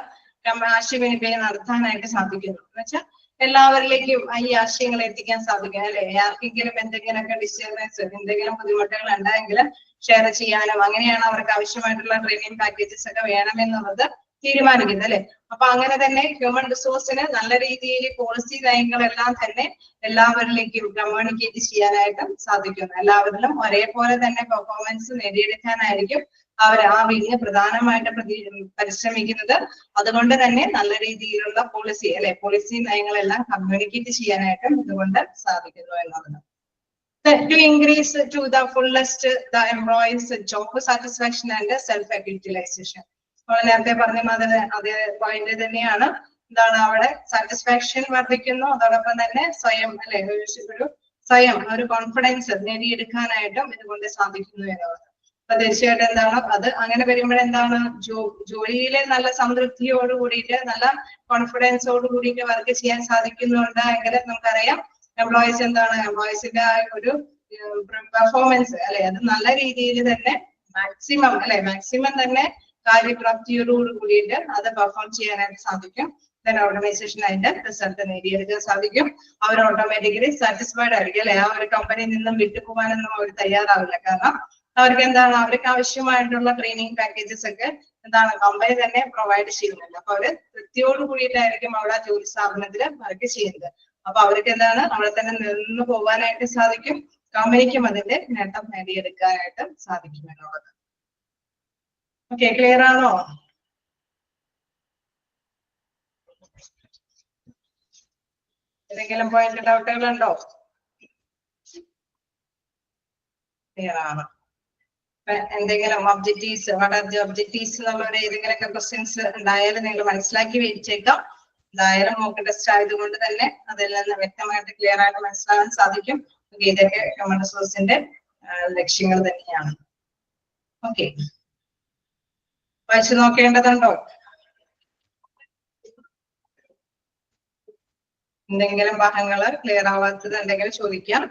ആശയവിനിമയം നടത്താനായിട്ട് സാധിക്കുന്നു. എന്ന് വെച്ചാൽ എല്ലാവരിലേക്കും ഈ ആശയങ്ങൾ എത്തിക്കാൻ സാധിക്കും അല്ലെ. ആർക്കെങ്കിലും എന്തെങ്കിലുമൊക്കെ ഡിസ്റ്റർബൻസ് എന്തെങ്കിലും ബുദ്ധിമുട്ടുകൾ ഉണ്ടെങ്കിൽ ഷെയർ ചെയ്യാനും അങ്ങനെയാണ് അവർക്ക് ആവശ്യമായിട്ടുള്ള ട്രെയിനിങ് പാക്കേജസ് ഒക്കെ വേണമെന്നുള്ളത് തീരുമാനിക്കുന്നത് അല്ലെ. അപ്പൊ അങ്ങനെ തന്നെ ഹ്യൂമൻ റിസോഴ്സിന് നല്ല രീതിയിൽ പോളിസി നയങ്ങളെല്ലാം തന്നെ എല്ലാവരിലേക്കും കമ്മ്യൂണിക്കേറ്റ് ചെയ്യാനായിട്ടും സാധിക്കുന്നു. എല്ലാവരിലും ഒരേപോലെ തന്നെ പെർഫോമൻസ് നേടിയെടുക്കാനായിരിക്കും അവർ ആ വിങ് പ്രധാനമായിട്ട് പരിശ്രമിക്കുന്നത്. അതുകൊണ്ട് തന്നെ നല്ല രീതിയിലുള്ള പോളിസി അല്ലെ പോളിസി നയങ്ങളെല്ലാം കമ്മ്യൂണിക്കേറ്റ് ചെയ്യാനായിട്ടും ഇതുകൊണ്ട് സാധിക്കുന്നു എന്നുള്ളത്. To increase to the fullest the employees job satisfaction and self-actualization. നേരത്തെ പറഞ്ഞ അതേ പോയിന്റ് തന്നെയാണ്. എന്താണ് അവിടെ സാറ്റിസ്ഫാക്ഷൻ വർദ്ധിക്കുന്നു, അതോടൊപ്പം തന്നെ സ്വയം അല്ലെ ഒരു കോൺഫിഡൻസ് നേടിയെടുക്കാനായിട്ടും ഇതുകൊണ്ട് സാധിക്കുന്നു എന്നുള്ളത്. അപ്പൊ തീർച്ചയായിട്ടും എന്താണ് അത് അങ്ങനെ വരുമ്പോഴെന്താണ് ജോലിയിലെ നല്ല സംതൃപ്തിയോട് കൂടിയിട്ട് നല്ല കോൺഫിഡൻസോട് കൂടിയിട്ട് വർക്ക് ചെയ്യാൻ സാധിക്കുന്നുണ്ട് എങ്കിൽ നമുക്കറിയാം എംപ്ലോയീസ് എന്താണ് എംപ്ലോയീസിന്റെ ആ ഒരു പെർഫോമൻസ് അല്ലെ അത് നല്ല രീതിയിൽ തന്നെ മാക്സിമം തന്നെ കാര്യപ്രാപ്തിയോട് കൂടിയിട്ട് അത് പെർഫോം ചെയ്യാനായിട്ട് സാധിക്കും. ഓർഗനൈസേഷൻ അതിന്റെ റിസൾട്ട് നേടിയെടുക്കാൻ സാധിക്കും. അവർ ഓട്ടോമാറ്റിക്കലി സാറ്റിസ്ഫൈഡ് ആയിരിക്കും അല്ലെ. ആ ഒരു കമ്പനിയിൽ നിന്നും വിട്ടുപോകാനൊന്നും അവർ തയ്യാറാവില്ല. കാരണം അവർക്ക് എന്താണ് അവർക്ക് ആവശ്യമായിട്ടുള്ള ട്രെയിനിങ് പാക്കേജസ് ഒക്കെ എന്താണ് കമ്പനി തന്നെ പ്രൊവൈഡ് ചെയ്യുന്നുണ്ട്. അപ്പൊ അവര് തൃപ്തിയോട് കൂടിയിട്ടായിരിക്കും അവിടെ ജോലി സ്ഥാപനത്തിൽ വർക്ക് ചെയ്യുന്നത്. അപ്പൊ അവർക്ക് എന്താണ് അവിടെ തന്നെ നിന്ന് പോകാനായിട്ട് സാധിക്കും. കമ്പനിക്കും അതിന്റെ നേട്ടം നേടിയെടുക്കാനായിട്ട് സാധിക്കും എന്നുള്ളത്. ഓക്കെ, ക്ലിയർ ആണോ? ഏതെങ്കിലും പോയിന്റ് ഡൗട്ടുകൾ ഉണ്ടോ? ക്ലിയർ ആണ്. എന്തെങ്കിലും ഒബ്ജക്റ്റീവ്സ് എന്നുള്ളവരെ ഏതെങ്കിലുമൊക്കെ ക്വസ്റ്റ്യൻസ് ഉണ്ടായാലും നിങ്ങൾ മനസ്സിലാക്കി വെച്ചേക്കാം. എന്തായാലും മോക്ക് ടെസ്റ്റ് ആയതുകൊണ്ട് തന്നെ അതെല്ലാം വ്യക്തമായിട്ട് ക്ലിയർ ആയിട്ട് മനസ്സിലാകാൻ സാധിക്കും. ഇതൊക്കെ ഹ്യൂമൻ റിസോഴ്സിന്റെ ലക്ഷ്യങ്ങൾ തന്നെയാണ്. ഓക്കെ, വായിച്ചു നോക്കേണ്ടതുണ്ടോ? എന്തെങ്കിലും ഭാഗങ്ങൾ ക്ലിയർ ആവാത്തത് എന്തെങ്കിലും ചോദിക്കാം.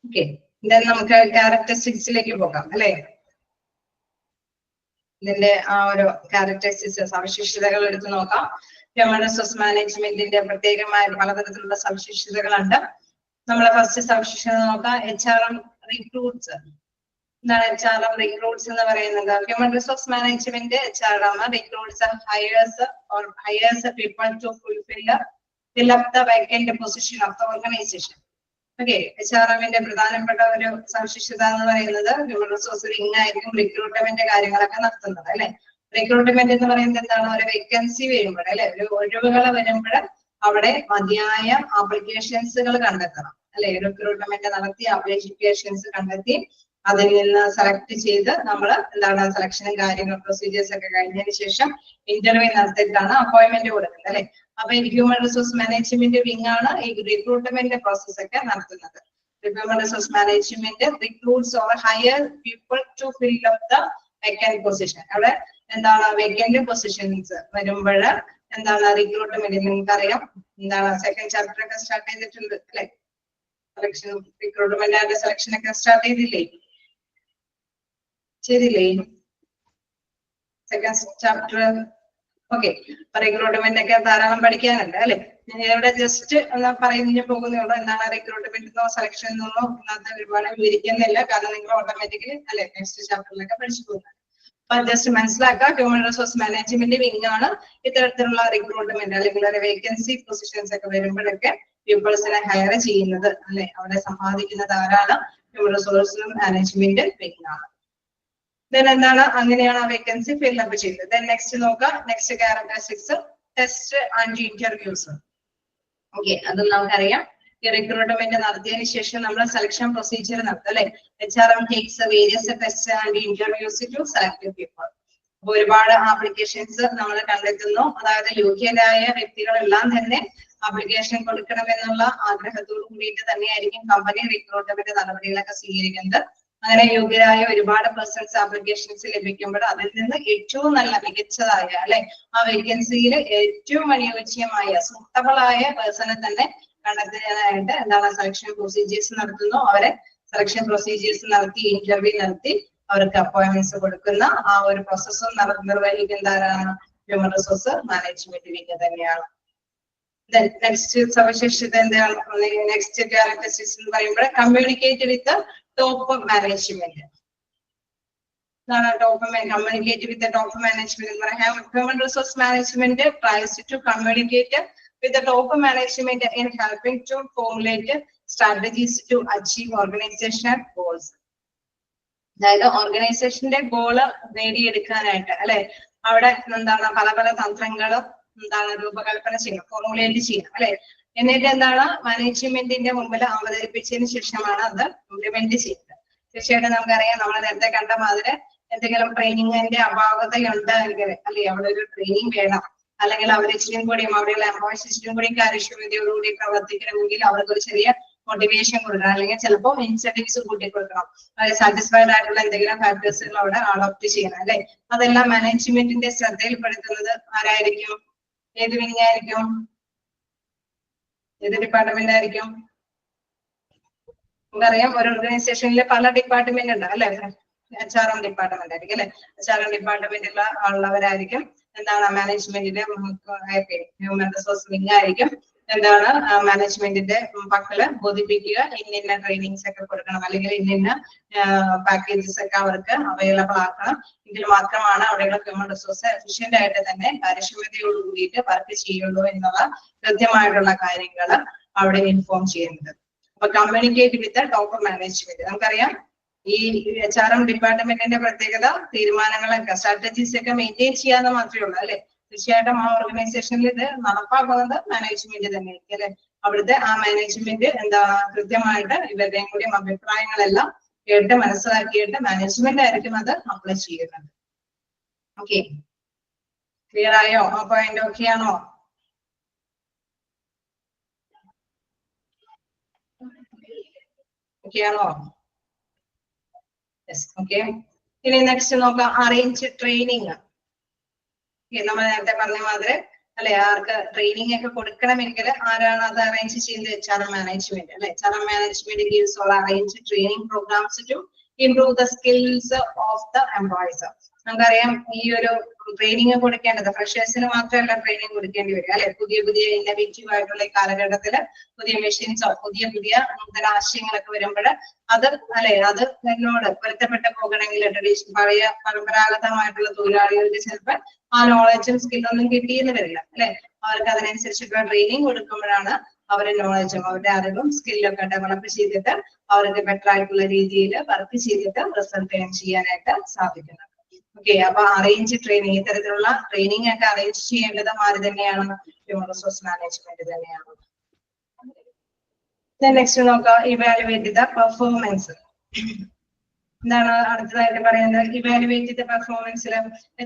ഓക്കെ, എന്തായാലും നമുക്ക് ക്യാരക്ടറിസ്റ്റിക്സിലേക്ക് പോകാം അല്ലെ. ഇതിന്റെ ആ ഒരു ക്യാരക്ടറിസ്റ്റിക്സ് സവിശേഷതകൾ എടുത്ത് നോക്കാം. ഹ്യൂമൻ റിസോഴ്സ് മാനേജ്മെന്റിന്റെ പ്രത്യേകമായ പലതരത്തിലുള്ള സവിശേഷതകളുണ്ട്. നമ്മളെ ഫസ്റ്റ് സവിശേഷത നോക്കാം. HRM recruits. എന്താണ് HRM റിക്രൂട്ട്സ് എന്ന് പറയുന്നത്? Human resource management HRM recruits hires people to fill up the vacant position of the organization. Okay, HRMന്റെ പ്രധാനപ്പെട്ട ഒരു സവിശേഷത എന്ന് പറയുന്നത് ഹ്യൂമൻ റിസോഴ്സ് വിങ് ആയിരിക്കും റിക്രൂട്ട്മെന്റ് കാര്യങ്ങളൊക്കെ നടത്തുന്നത് അല്ലെ. റിക്രൂട്ട്മെന്റ് എന്ന് പറയുന്നത് എന്താണ്? ഒരു വേക്കൻസി വരുമ്പോൾ അല്ലെ, ഒരു ഒഴിവുകൾ വരുമ്പോൾ അവിടെ മതിയായ ആപ്ലിക്കേഷൻസുകൾ കണ്ടെത്തണം അല്ലെ. റിക്രൂട്ട്മെന്റ് നടത്തി ആപ്ലിക്കേഷൻസ് കണ്ടെത്തി അതിൽ നിന്ന് സെലക്ട് ചെയ്ത് നമ്മൾ എന്താണ് സെലക്ഷനും കാര്യങ്ങളും പ്രൊസീജിയേഴ്സ് ഒക്കെ കഴിഞ്ഞതിന് ശേഷം ഇന്റർവ്യൂ നടത്തിയിട്ടാണ് അപ്പോയിന്റ്മെന്റ് കൊടുക്കുന്നത് അല്ലെ. അപ്പൊ ഈ ഹ്യൂമൻ റിസോഴ്സ് മാനേജ്മെന്റ് വിങ് ആണ് ഈ റിക്രൂട്ട്മെന്റ് പ്രോസസ് ഒക്കെ നടത്തുന്നത്. Human resource management recruits or hire people to fill up the vacant position. അവിടെ എന്താണ് വേക്കന്റ് പൊസിഷൻസ് വരുമ്പോൾ എന്താണ് റിക്രൂട്ട്മെന്റ് നിങ്ങൾക്കറിയാം എന്താണ് സെക്കൻഡ് ചാപ്റ്റർ ഒക്കെ സ്റ്റാർട്ട് ചെയ്തിട്ടുണ്ട് അല്ലെ. സെലക്ഷൻ റിക്രൂട്ട്മെന്റ് ആൻഡ് സെലക്ഷൻ ഒക്കെ സ്റ്റാർട്ട് ചെയ്തില്ലേ? ചെയ്തില്ലേ സെക്കൻഡ് ചാപ്റ്റർ? ഓക്കെ, റിക്രൂട്ട്മെന്റ് ഒക്കെ ധാരാളം പഠിക്കാനുണ്ട് അല്ലെ. ഇവിടെ ജസ്റ്റ് എന്നാ പറഞ്ഞു പോകുന്നുള്ളൂ. എന്താണ് റിക്രൂട്ട്മെന്റ് എന്നോ സെലക്ഷൻ എന്നോ ഇന്നത്തെ ഒരുപാട് വിവരിക്കുന്നില്ല, കാരണം നിങ്ങൾ ഓട്ടോമാറ്റിക്കലി അല്ലെ നെക്സ്റ്റ് ചാപ്റ്ററിലൊക്കെ പഠിച്ചു പോകുന്നത്. അപ്പൊ ജസ്റ്റ് മനസ്സിലാക്കുക, ഹ്യൂമൻ റിസോഴ്സ് മാനേജ്മെന്റ് വിങ് ആണ് ഇത്തരത്തിലുള്ള റിക്രൂട്ട്മെന്റ് അല്ലെങ്കിൽ വേക്കൻസി പൊസിഷൻസ് ഒക്കെ വരുമ്പോഴൊക്കെ പീപ്പിൾസിനെ ഹയർ ചെയ്യുന്നത് അല്ലെ. അവിടെ സമ്പാദിക്കുന്നത് ആരാണ്? ഹ്യൂമൻ റിസോഴ്സ് മാനേജ്മെന്റ് വിങ് ആണ്. ദെൻ എന്താണ് അങ്ങനെയാണ് ആ വേക്കൻസി ഫില്ലപ്പ് ചെയ്തത്. ദെൻ നെക്സ്റ്റ് നോക്കാം. Next characteristics test and interviews. Okay, അതും നമുക്കറിയാം. ഈ റിക്രൂട്ട്മെന്റ് നടത്തിയതിനു ശേഷം നമ്മൾ സെലക്ഷൻ പ്രൊസീജിയർ നടത്തും അല്ലെ. HRM takes various test and interviews to select people. അപ്പൊ ഒരുപാട് ആപ്ലിക്കേഷൻസ് നമ്മൾ കണ്ടെത്തുന്നു. അതായത് യോഗ്യരായ വ്യക്തികളെല്ലാം തന്നെ ആപ്ലിക്കേഷൻ കൊടുക്കണമെന്നുള്ള ആഗ്രഹത്തോടു കൂടിയിട്ട് തന്നെയായിരിക്കും കമ്പനി റിക്രൂട്ട്മെന്റ് നടപടികളൊക്കെ സ്വീകരിക്കുന്നത്. അങ്ങനെ യോഗ്യരായ ഒരുപാട് പേഴ്സൺസ് ആപ്ലിക്കേഷൻസ് ലഭിക്കുമ്പോൾ അതിൽ നിന്ന് ഏറ്റവും നല്ല മികച്ചതായ അല്ലെ ആ വേക്കൻസിയിൽ ഏറ്റവും അനുയോജ്യമായ സൂട്ടബിൾ ആയ പേഴ്സണെ തന്നെ കണ്ടെത്തുന്നതിനായിട്ട് എന്താണ് സെലക്ഷൻ പ്രൊസീജിയേഴ്സ് നടത്തുന്നു. അവരെ സെലക്ഷൻ പ്രൊസീജിയേഴ്സ് നടത്തി ഇന്റർവ്യൂ നടത്തി അവർക്ക് അപ്പോയിന്റ്മെന്റ്സ് കൊടുക്കുന്ന ആ ഒരു പ്രോസസ്സും നിർവഹിക്കുന്ന ആരാണ്? ഹ്യൂമൻ റിസോഴ്സ് മാനേജ്മെന്റ് വിങ് തന്നെയാണ്. നെക്സ്റ്റ് സവിശേഷത എന്താണ്? നെക്സ്റ്റ് ക്യാരക്ടറിസ്റ്റിക്സ് എന്ന് പറയുമ്പോൾ communicate with top management. Communicate with top management എന്ന് പറയാം. Human resource management tries to communicate with the top management in helping to formulate strategies to achieve organizational goals. അതായത് ഓർഗനൈസേഷന്റെ goal നേടിയെടുക്കാനായിട്ട് അല്ലെ അവിടെ എന്താണ് പല പല തന്ത്രങ്ങളും എന്താണ് രൂപകൽപ്പന ചെയ്യണം, ഫോർമുലേറ്റ് ചെയ്യണം അല്ലെ. എന്നിട്ട് എന്താണ് മാനേജ്മെന്റിന്റെ മുമ്പിൽ അവതരിപ്പിച്ചതിന് ശേഷമാണ് അത് ഇംപ്ലിമെന്റ് ചെയ്യുന്നത്. തീർച്ചയായിട്ടും നമുക്കറിയാം, നമ്മൾ നേരത്തെ കണ്ട മാതിരി എന്തെങ്കിലും ട്രെയിനിങ്ങിന്റെ അപാകതയുണ്ട് എങ്കിൽ അല്ലെ അവിടെ ഒരു ട്രെയിനിങ് വേണം. അല്ലെങ്കിൽ അവർ ഇച്ചിരിയും കൂടിയും അവിടെയുള്ള എംപ്ലോയീസ് ഇച്ചിരിയും കൂടി കാര്യക്ഷമതയോടുകൂടി പ്രവർത്തിക്കണമെങ്കിൽ അവർക്ക് ഒരു ചെറിയ മോട്ടിവേഷൻ കൊടുക്കണം, അല്ലെങ്കിൽ ചിലപ്പോൾ ഇൻസെന്റീവ്സ് കൂട്ടി കൊടുക്കണം. സാറ്റിസ്ഫൈഡ് ആയിട്ടുള്ള എന്തെങ്കിലും ഫാക്ടേഴ്സുകൾ അവിടെ അഡോപ്റ്റ് ചെയ്യണം അല്ലെ. അതെല്ലാം മാനേജ്മെന്റിന്റെ ശ്രദ്ധയിൽപ്പെടുത്തുന്നത് ആരായിരിക്കും? ഏത് വിങ് ആയിരിക്കും? ഏത് ഡിപ്പാർട്ട്മെന്റ് ആയിരിക്കും? നമുക്കറിയാം ഒരു ഓർഗനൈസേഷനിൽ പല ഡിപ്പാർട്ട്മെന്റ് ഉണ്ട് അല്ലെ. HRM ഡിപ്പാർട്ട്മെന്റ് ആയിരിക്കും അല്ലെ. HRM ഡിപ്പാർട്ട്മെന്റിൽ ഉള്ളവരായിരിക്കും എന്താണ് മാനേജ്മെന്റിന്റെ ഹ്യൂമൻ റിസോഴ്സ് വിങ് ആയിരിക്കും എന്താണ് മാനേജ്മെന്റിന്റെ പക്കല് ബോധിപ്പിക്കുക, ഇന്ന ട്രെയിനിങ്സ് ഒക്കെ കൊടുക്കണം, അല്ലെങ്കിൽ ഇന്ന പാക്കേജസ് ഒക്കെ അവർക്ക് അവൈലബിൾ ആക്കണം. എങ്കിൽ മാത്രമാണ് അവിടെയുള്ള ഹ്യൂമൻ റിസോഴ്സ് എഫിഷ്യന്റ് ആയിട്ട് തന്നെ കാര്യക്ഷമതയോട് കൂടിയിട്ട് വർക്ക് ചെയ്യുള്ളൂ എന്നുള്ള കൃത്യമായിട്ടുള്ള കാര്യങ്ങൾ അവിടെ ഇൻഫോം ചെയ്യുന്നത്. അപ്പൊ കമ്മ്യൂണിക്കേറ്റ് വിത്ത് ടോപ്പ് മാനേജ്മെന്റ്. നമുക്കറിയാം ഈ HRM ഡിപ്പാർട്ട്മെന്റിന്റെ പ്രത്യേകത തീരുമാനങ്ങളൊക്കെ സ്ട്രാറ്റജീസ് ഒക്കെ മെയിൻറ്റെയിൻ ചെയ്യാന്ന് മാത്രമേ ഉള്ളൂ അല്ലെ. തീർച്ചയായിട്ടും ആ ഓർഗനൈസേഷനിൽ ഇത് നടപ്പാക്കുന്നത് മാനേജ്മെന്റ് തന്നെയായിരിക്കും അല്ലെ. അവിടുത്തെ ആ മാനേജ്മെന്റ് എന്താ കൃത്യമായിട്ട് ഇവരുടെയും കൂടി അഭിപ്രായങ്ങളെല്ലാം കേട്ട് മനസ്സിലാക്കിയിട്ട് മാനേജ്മെന്റ് ആയിരിക്കും അത് അപ്ലൈ ചെയ്യുന്നത്. ഓക്കെ, ക്ലിയർ ആയോ? ആ പോയിന്റ് ഓക്കെ ആണോ? ഓക്കെ ആണോ? ഓക്കെ, ഇനി നെക്സ്റ്റ് നോക്കാം അറേഞ്ച് ട്രെയിനിങ്. നമ്മൾ നേരത്തെ പറഞ്ഞ മാതിരി അല്ലെ ആർക്ക് ട്രെയിനിങ് ഒക്കെ കൊടുക്കണമെങ്കിൽ ആരാണ് അത് അറേഞ്ച് ചെയ്യുന്നത്? HRM മാനേജ്മെന്റ് അല്ലെ. HRM management gives all arrange training programs to improve the skills of the employees. നമുക്കറിയാം ഈ ഒരു ട്രെയിനിങ് കൊടുക്കേണ്ടത് ഫ്രഷേഴ്സിന് മാത്രമല്ല ട്രെയിനിങ് കൊടുക്കേണ്ടി വരിക അല്ലെ. പുതിയ പുതിയ ഇന്നോവേറ്റീവ് ആയിട്ടുള്ള ഈ കാലഘട്ടത്തില് പുതിയ മെഷീൻസോ പുതിയ പുതിയ നൂതന ആശയങ്ങളൊക്കെ വരുമ്പോൾ അത് അല്ലെ അത് എന്നോട് പൊരുത്തപ്പെട്ട് പോകണമെങ്കിൽ പഴയ പരമ്പരാഗതമായിട്ടുള്ള തൊഴിലാളികൾക്ക് ചിലപ്പോൾ ആ നോളജും സ്കില്ലൊന്നും കിട്ടിയെന്ന് വരില്ല അല്ലെ. അവർക്ക് അതിനനുസരിച്ചുള്ള ട്രെയിനിങ് കൊടുക്കുമ്പോഴാണ് അവരുടെ നോളജും അവരുടെ അറിവും സ്കില്ലൊക്കെ ഡെവലപ്പ് ചെയ്തിട്ട് അവർക്ക് ബെറ്റർ ആയിട്ടുള്ള രീതിയിൽ വർക്ക് ചെയ്തിട്ട് റിസൾട്ട് ചെയ്യാനായിട്ട് സാധിക്കുന്നത്. ഓക്കെ, അപ്പൊ അറേഞ്ച് ട്രെയിനിങ് ഇത്തരത്തിലുള്ള ട്രെയിനിങ് ഒക്കെ അറേഞ്ച് ചെയ്യേണ്ടത് ആര് തന്നെയാണ്? ഹ്യൂമൻ റിസോഴ്സ് മാനേജ്മെന്റ് തന്നെയാണ്. നെക്സ്റ്റ് നോക്കാം, ഇവാലുവേറ്റ് ദ പെർഫോമൻസ്. എന്താണ് അടുത്തതായിട്ട് പറയുന്നത്? ഇവാലുവേറ്റ് ദ പെർഫോമൻസിൽ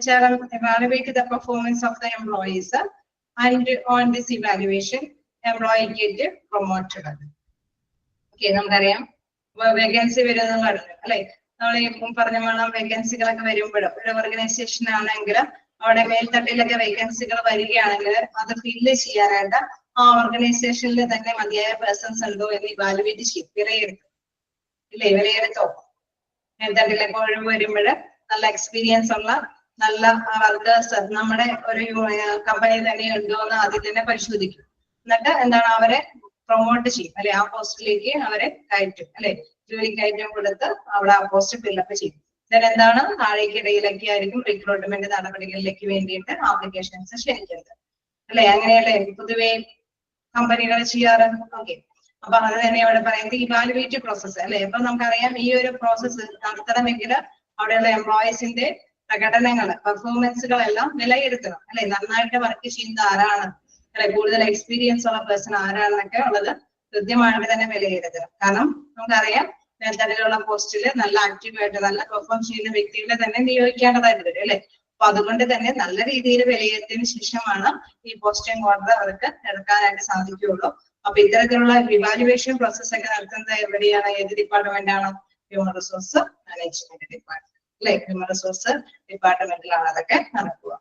HRM evaluate the performance of the employees and on this evaluation employee get promoted. Okay, നമുക്കറിയാം വേക്കൻസി വരുന്നത് അല്ലെ. നമ്മൾ ഈ പറഞ്ഞ വേണം വേക്കൻസികളൊക്കെ വരുമ്പോഴും ഒരു ഓർഗനൈസേഷൻ ആണെങ്കിൽ അവിടെ മേൽത്തട്ടിലൊക്കെ വേക്കൻസികൾ വരികയാണെങ്കിൽ അത് ഫില്ല് ചെയ്യാനായിട്ട് ആ ഓർഗനൈസേഷനിൽ തന്നെ മതിയായ പേഴ്സൺസ് ഉണ്ടോ എന്ന് ഇവാലുവേറ്റ് ചെയ്യും, വിലയിരുത്തും ഇല്ലേ. വിലയിരുത്തോ മേൽത്തട്ടിലൊക്കെ ഒഴിവ് വരുമ്പോൾ നല്ല എക്സ്പീരിയൻസ് ഉള്ള നല്ല വർക്കേഴ്സ് നമ്മുടെ ഒരു കമ്പനിയിൽ തന്നെ ഉണ്ടോ എന്ന് ആദ്യം തന്നെ പരിശോധിക്കും. എന്നിട്ട് എന്താണ് അവരെ പ്രൊമോട്ട് ചെയ്യും അല്ലെ. ആ പോസ്റ്റിലേക്ക് അവരെ കയറ്റും അല്ലെ. ജോലി കയറ്റം കൊടുത്ത് അവിടെ ആ പോസ്റ്റ് ഫില്ലപ്പ് ചെയ്യും. then എന്താണ് താഴേക്കിടയിലൊക്കെ ആയിരിക്കും റിക്രൂട്ട്മെന്റ് നടപടികളിലേക്ക് വേണ്ടിയിട്ട് ആപ്ലിക്കേഷൻസ് ക്ഷണിക്കുന്നത് അല്ലെ. അങ്ങനെയല്ലേ പൊതുവെ കമ്പനികൾ ചെയ്യാറ്. ഓക്കെ, അപ്പൊ അത് തന്നെ ഇവിടെ പറയുന്നത് ഇവാലുവേറ്റ് പ്രോസസ്സ് അല്ലെ. അപ്പൊ നമുക്കറിയാം ഈ ഒരു പ്രോസസ്സ് നടത്തണമെങ്കിൽ അവിടെയുള്ള എംപ്ലോയീസിന്റെ പ്രകടനങ്ങൾ പെർഫോമൻസുകളെല്ലാം വിലയിരുത്തണം അല്ലെ. നന്നായിട്ട് വർക്ക് ചെയ്യുന്നത് ആരാണ് അല്ലെ, കൂടുതൽ എക്സ്പീരിയൻസ് ഉള്ള പേഴ്സൺ ആരാണെന്നൊക്കെ ഉള്ളത് കൃത്യമായിട്ട് തന്നെ വിലയിരുത്തണം. കാരണം നമുക്കറിയാം മേൽത്തട്ടിലുള്ള പോസ്റ്റില് നല്ല ആക്റ്റീവായിട്ട് നല്ല പെർഫോം ചെയ്യുന്ന വ്യക്തികളെ തന്നെ നിയോഗിക്കേണ്ടതായിട്ട് വരും അല്ലെ. അപ്പൊ അതുകൊണ്ട് തന്നെ നല്ല രീതിയിൽ വിലയിരുത്തിയതിനു ശേഷമാണ് ഈ പോസ്റ്റിംഗ് ഓർഡർ അവർക്ക് എടുക്കാനായിട്ട് സാധിക്കുകയുള്ളൂ. അപ്പൊ ഇത്തരത്തിലുള്ള ഇവാലുവേഷൻ പ്രോസസ് ഒക്കെ നടത്തുന്നത് എവിടെയാണ്? ഏത് ഡിപ്പാർട്ട്മെന്റ് ആണ്? ഹ്യൂമൻ റിസോഴ്സ് മാനേജ്മെന്റ് ഡിപ്പാർട്ട്മെന്റ് അല്ലെ. ഹ്യൂമൻ റിസോഴ്സ് ഡിപ്പാർട്ട്മെന്റിലാണ് അതൊക്കെ നടക്കുക.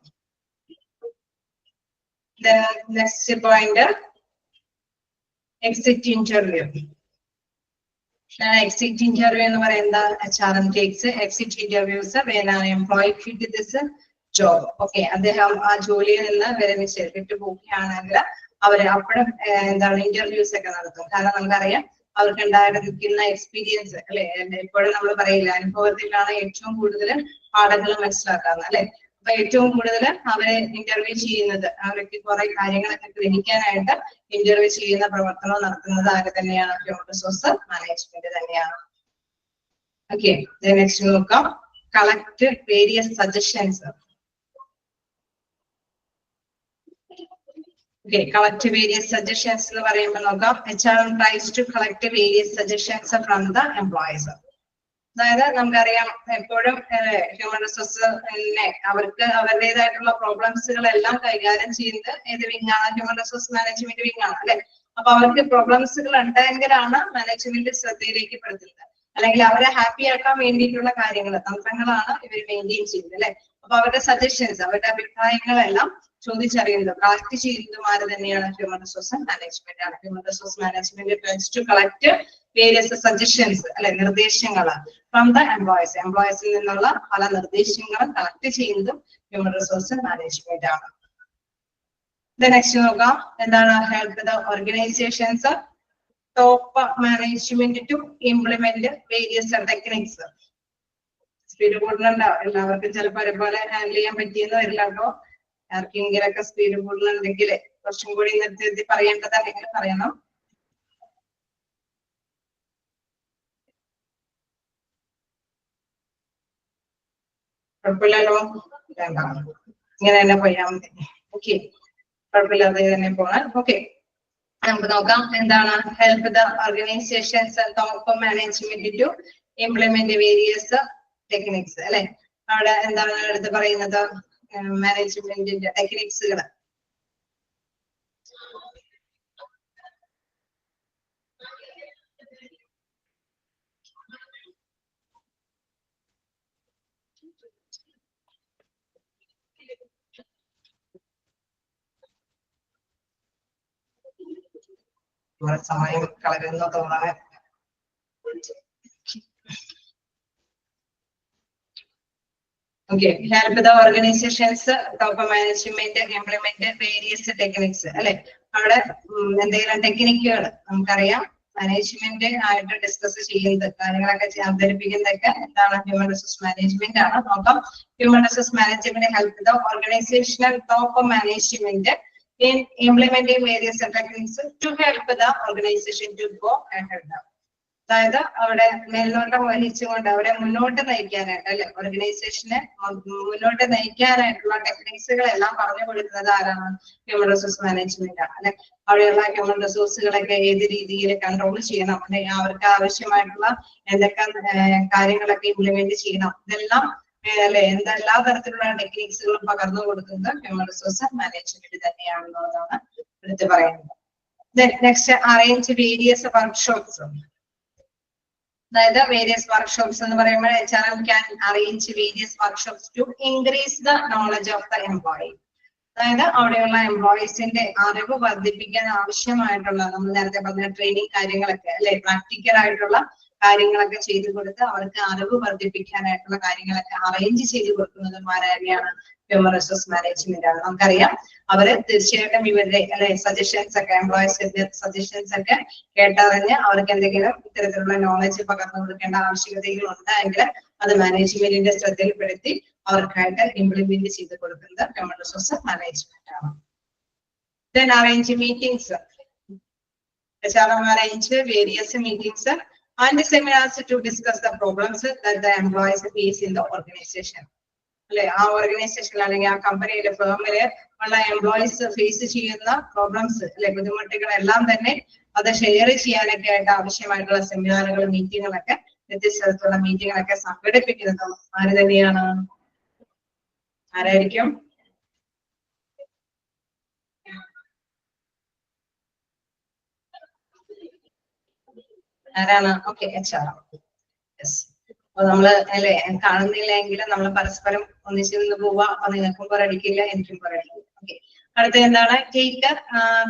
Next point exit interview. Exit interview എന്ന് പറയുന്നത് HRM takes exit interviews when an employee quit this job. Okay, അദ്ദേഹം ആ ജോലിയിൽ നിന്ന് വിരമിച്ചിട്ട് പോവുകയാണെങ്കിൽ അവര് അപ്പോഴും എന്താണ് ഇന്റർവ്യൂസ് ഒക്കെ നടത്തും. കാരണം നമുക്കറിയാം അവർക്ക് ഉണ്ടായിരിക്കുന്ന എക്സ്പീരിയൻസ് അല്ലെ. എപ്പോഴും നമ്മൾ പറയില്ല അനുഭവത്തിലാണ് ഏറ്റവും കൂടുതൽ പാഠങ്ങൾ മനസ്സിലാക്കാവുന്നത് അല്ലെ. അപ്പൊ ഏറ്റവും കൂടുതൽ അവരെ ഇന്റർവ്യൂ ചെയ്യുന്നത് അവർക്ക് കുറെ കാര്യങ്ങളൊക്കെ ഗ്രഹിക്കാനായിട്ട് ഇന്റർവ്യൂ ചെയ്യുന്ന പ്രവർത്തനം നടത്തുന്നത് ആര് തന്നെയാണ്? ഹ്യൂമൻ റിസോഴ്സ് മാനേജ്മെന്റ് തന്നെയാണ്. ഓക്കെ, നെക്സ്റ്റ് നോക്കാം, collect various suggestions. Okay, collect various suggestions എന്ന് പറയുമ്പോൾ നോക്കാം, HRM tries to collect various suggestions from the employees. അതായത് നമുക്കറിയാം എപ്പോഴും ഹ്യൂമൻ റിസോഴ്സ് അവർക്ക് അവരുടേതായിട്ടുള്ള പ്രോബ്ലംസുകളെല്ലാം കൈകാര്യം ചെയ്യുന്നത് ഏത് വിങ്ങാണ്? ഹ്യൂമൻ റിസോഴ്സ് മാനേജ്മെന്റ് വിങ്ങാണ് അല്ലെ. അപ്പൊ അവർക്ക് പ്രോബ്ലംസുകൾ ഉണ്ടെങ്കിലാണ് മാനേജ്മെന്റ് ശ്രദ്ധയിലേക്ക് പെടുത്തുന്നത്. അല്ലെങ്കിൽ അവരെ ഹാപ്പി ആക്കാൻ വേണ്ടിയിട്ടുള്ള കാര്യങ്ങൾ തന്ത്രങ്ങളാണ് ഇവർ മെയിൻറ്റെയിൻ ചെയ്യുന്നത് അല്ലെ. അപ്പൊ അവരുടെ സജഷൻസ് അവരുടെ അഭിപ്രായങ്ങളെല്ലാം ചോദിച്ചറിയുന്നത് കളക്ട് ചെയ്യുന്നതും ആര് തന്നെയാണ്? ഹ്യൂമൻ റിസോഴ്സ് മാനേജ്മെന്റ് ആണ്. Human resource management tries to collect various suggestions അല്ലെ, നിർദ്ദേശങ്ങൾ ഫ്രം ദ എംപ്ലോയീസ്. എംപ്ലോയീസിൽ നിന്നുള്ള പല നിർദ്ദേശങ്ങളും കളക്ട് ചെയ്യുന്നതും ഹ്യൂമൻ റിസോഴ്സ് മാനേജ്മെന്റ് ആണ്. നെക്സ്റ്റ് നോക്കാം, എന്താണ്? Help the organisations top management to implement various techniques. Speed കൂടുതലുണ്ടാവും എല്ലാവർക്കും, ചിലപ്പോൾ ഒരേപോലെ ഹാൻഡിൽ ചെയ്യാൻ പറ്റിയെന്ന് വരില്ല കേട്ടോ. ആർക്കെങ്കിലൊക്കെ സ്പീഡ് കൂടുതലുണ്ടെങ്കിൽ കുറച്ചും കൂടി നിർത്തി പറയേണ്ടതല്ലെങ്കിൽ പറയണം. കുഴപ്പമില്ലല്ലോ, ഇങ്ങനെ തന്നെ പോയാൽ മതി. ഓക്കെ, കുഴപ്പമില്ലാതെ തന്നെ പോകാൻ. ഓക്കെ, നമുക്ക് നോക്കാം എന്താണ്? Help the organisations top management to implement various techniques അല്ലെ. അവിടെ എന്താണ് എടുത്ത് പറയുന്നത്? മാനേജ്മെന്റിന്റെ ടെക്നിക്സുകൾ. നമ്മുടെ സമയം കളരുന്ന തോന്നാൻ. Okay, help the organizations, top management, implement various techniques. അല്ലെ അവിടെ എന്തെങ്കിലും ടെക്നിക്കുകൾ നമുക്കറിയാം മാനേജ്മെന്റ് ആയിട്ട് ഡിസ്കസ് ചെയ്യുന്നത് കാര്യങ്ങളൊക്കെ അവതരിപ്പിക്കുന്നതൊക്കെ എന്താണ് ഹ്യൂമൻ റിസോഴ്സ് മാനേജ്മെന്റ് ആണ്. നോക്കാം. Human resource management help the organisational top management in implementing various techniques to help the organization to go ahead. അതായത് അവിടെ മേൽനോട്ടം വഹിച്ചുകൊണ്ട് അവരെ മുന്നോട്ട് നയിക്കാനായിട്ട് അല്ലെ ഓർഗനൈസേഷനെ മുന്നോട്ട് നയിക്കാനായിട്ടുള്ള ടെക്നിക്സുകളെല്ലാം പറഞ്ഞു കൊടുക്കുന്നത് ആരാണ്? ഹ്യൂമൻ റിസോഴ്സ് മാനേജ്മെന്റ് ആണ് അല്ലെ. അവിടെയുള്ള ഹ്യൂമൻ റിസോഴ്സുകളൊക്കെ ഏത് രീതിയിൽ കൺട്രോൾ ചെയ്യണം, അല്ലെങ്കിൽ അവർക്ക് ആവശ്യമായിട്ടുള്ള എന്തൊക്കെ കാര്യങ്ങളൊക്കെ ഇംപ്ലിമെന്റ് ചെയ്യണം, ഇതെല്ലാം അല്ലെ എല്ലാ തരത്തിലുള്ള ടെക്നിക്സുകളും പകർന്നു കൊടുക്കുന്നത് ഹ്യൂമൻ റിസോഴ്സ് മാനേജ്മെന്റ് തന്നെയാണെന്നുള്ളതാണ് എടുത്ത് പറയുന്നത്. Next, arrange various workshops. അതായത് വേരിയസ് വർക്ക്ഷോപ്സ് എന്ന് പറയുമ്പോൾ HRM can arrange various workshops to increase the knowledge of the employee. അതായത് അവിടെയുള്ള എംപ്ലോയീസിന്റെ അറിവ് വർദ്ധിപ്പിക്കാൻ ആവശ്യമായിട്ടുള്ള നമ്മൾ നേരത്തെ പറഞ്ഞ ട്രെയിനിങ് കാര്യങ്ങളൊക്കെ അല്ലെ പ്രാക്ടിക്കൽ ആയിട്ടുള്ള കാര്യങ്ങളൊക്കെ ചെയ്തു കൊടുത്ത് അവർക്ക് അറിവ് വർദ്ധിപ്പിക്കാനായിട്ടുള്ള കാര്യങ്ങളൊക്കെ അറേഞ്ച് ചെയ്ത് കൊടുക്കുന്നതും ആരെയാണ്? ഹ്യൂമൻ റിസോഴ്സ് മാനേജ്മെന്റ് ആണ്. നമുക്കറിയാം അവര് തീർച്ചയായിട്ടും ഇവരുടെ അല്ലെ സജഷൻസ് ഒക്കെ എംപ്ലോയീസിന്റെ സജഷൻസ് ഒക്കെ കേട്ടറിഞ്ഞ് അവർക്ക് എന്തെങ്കിലും ഇത്തരത്തിലുള്ള നോളജ് പകർന്നു കൊടുക്കേണ്ട ആവശ്യകതകൾ ഉണ്ടായെങ്കിൽ അത് മാനേജ്മെന്റിന്റെ ശ്രദ്ധയിൽപ്പെടുത്തി അവർക്കായിട്ട് ഇംപ്ലിമെന്റ് ചെയ്ത് കൊടുക്കുന്നത് ഹ്യൂമൻ റിസോഴ്സ് മാനേജ്മെന്റ് ആണ്. Then arrange meetings. HRM arrange various meetings and seminars to discuss the problems that the employees face in the organization. അല്ലെ ആ ഓർഗനൈസേഷനിൽ അല്ലെങ്കിൽ ആ കമ്പനിയിലെ ഫേമില് ഉള്ള എംപ്ലോയീസ് ഫേസ് ചെയ്യുന്ന പ്രോബ്ലംസ് അല്ലെ ബുദ്ധിമുട്ടുകളെല്ലാം തന്നെ അത് ഷെയർ ചെയ്യാനൊക്കെ ആയിട്ട് ആവശ്യമായിട്ടുള്ള സെമിനാറുകൾ മീറ്റിങ്ങുകളൊക്കെ വ്യത്യസ്ത തരത്തിലുള്ള മീറ്റിങ്ങുകളൊക്കെ സംഘടിപ്പിക്കുന്നത് ആര് തന്നെയാണ്? ആരായിരിക്കും? ആരാണ്? Okay, HR. യെസ്. അപ്പൊ നമ്മള് അല്ലെ കാണുന്നില്ലെങ്കിലും നമ്മൾ പരസ്പരം ഒന്നിച്ചു നിന്ന് പോവാ. അപ്പൊ നിങ്ങൾക്കും പോരടിക്കില്ല, എനിക്കും പോരടിക്കില്ല. ഓക്കെ, അടുത്ത എന്താണ്? Take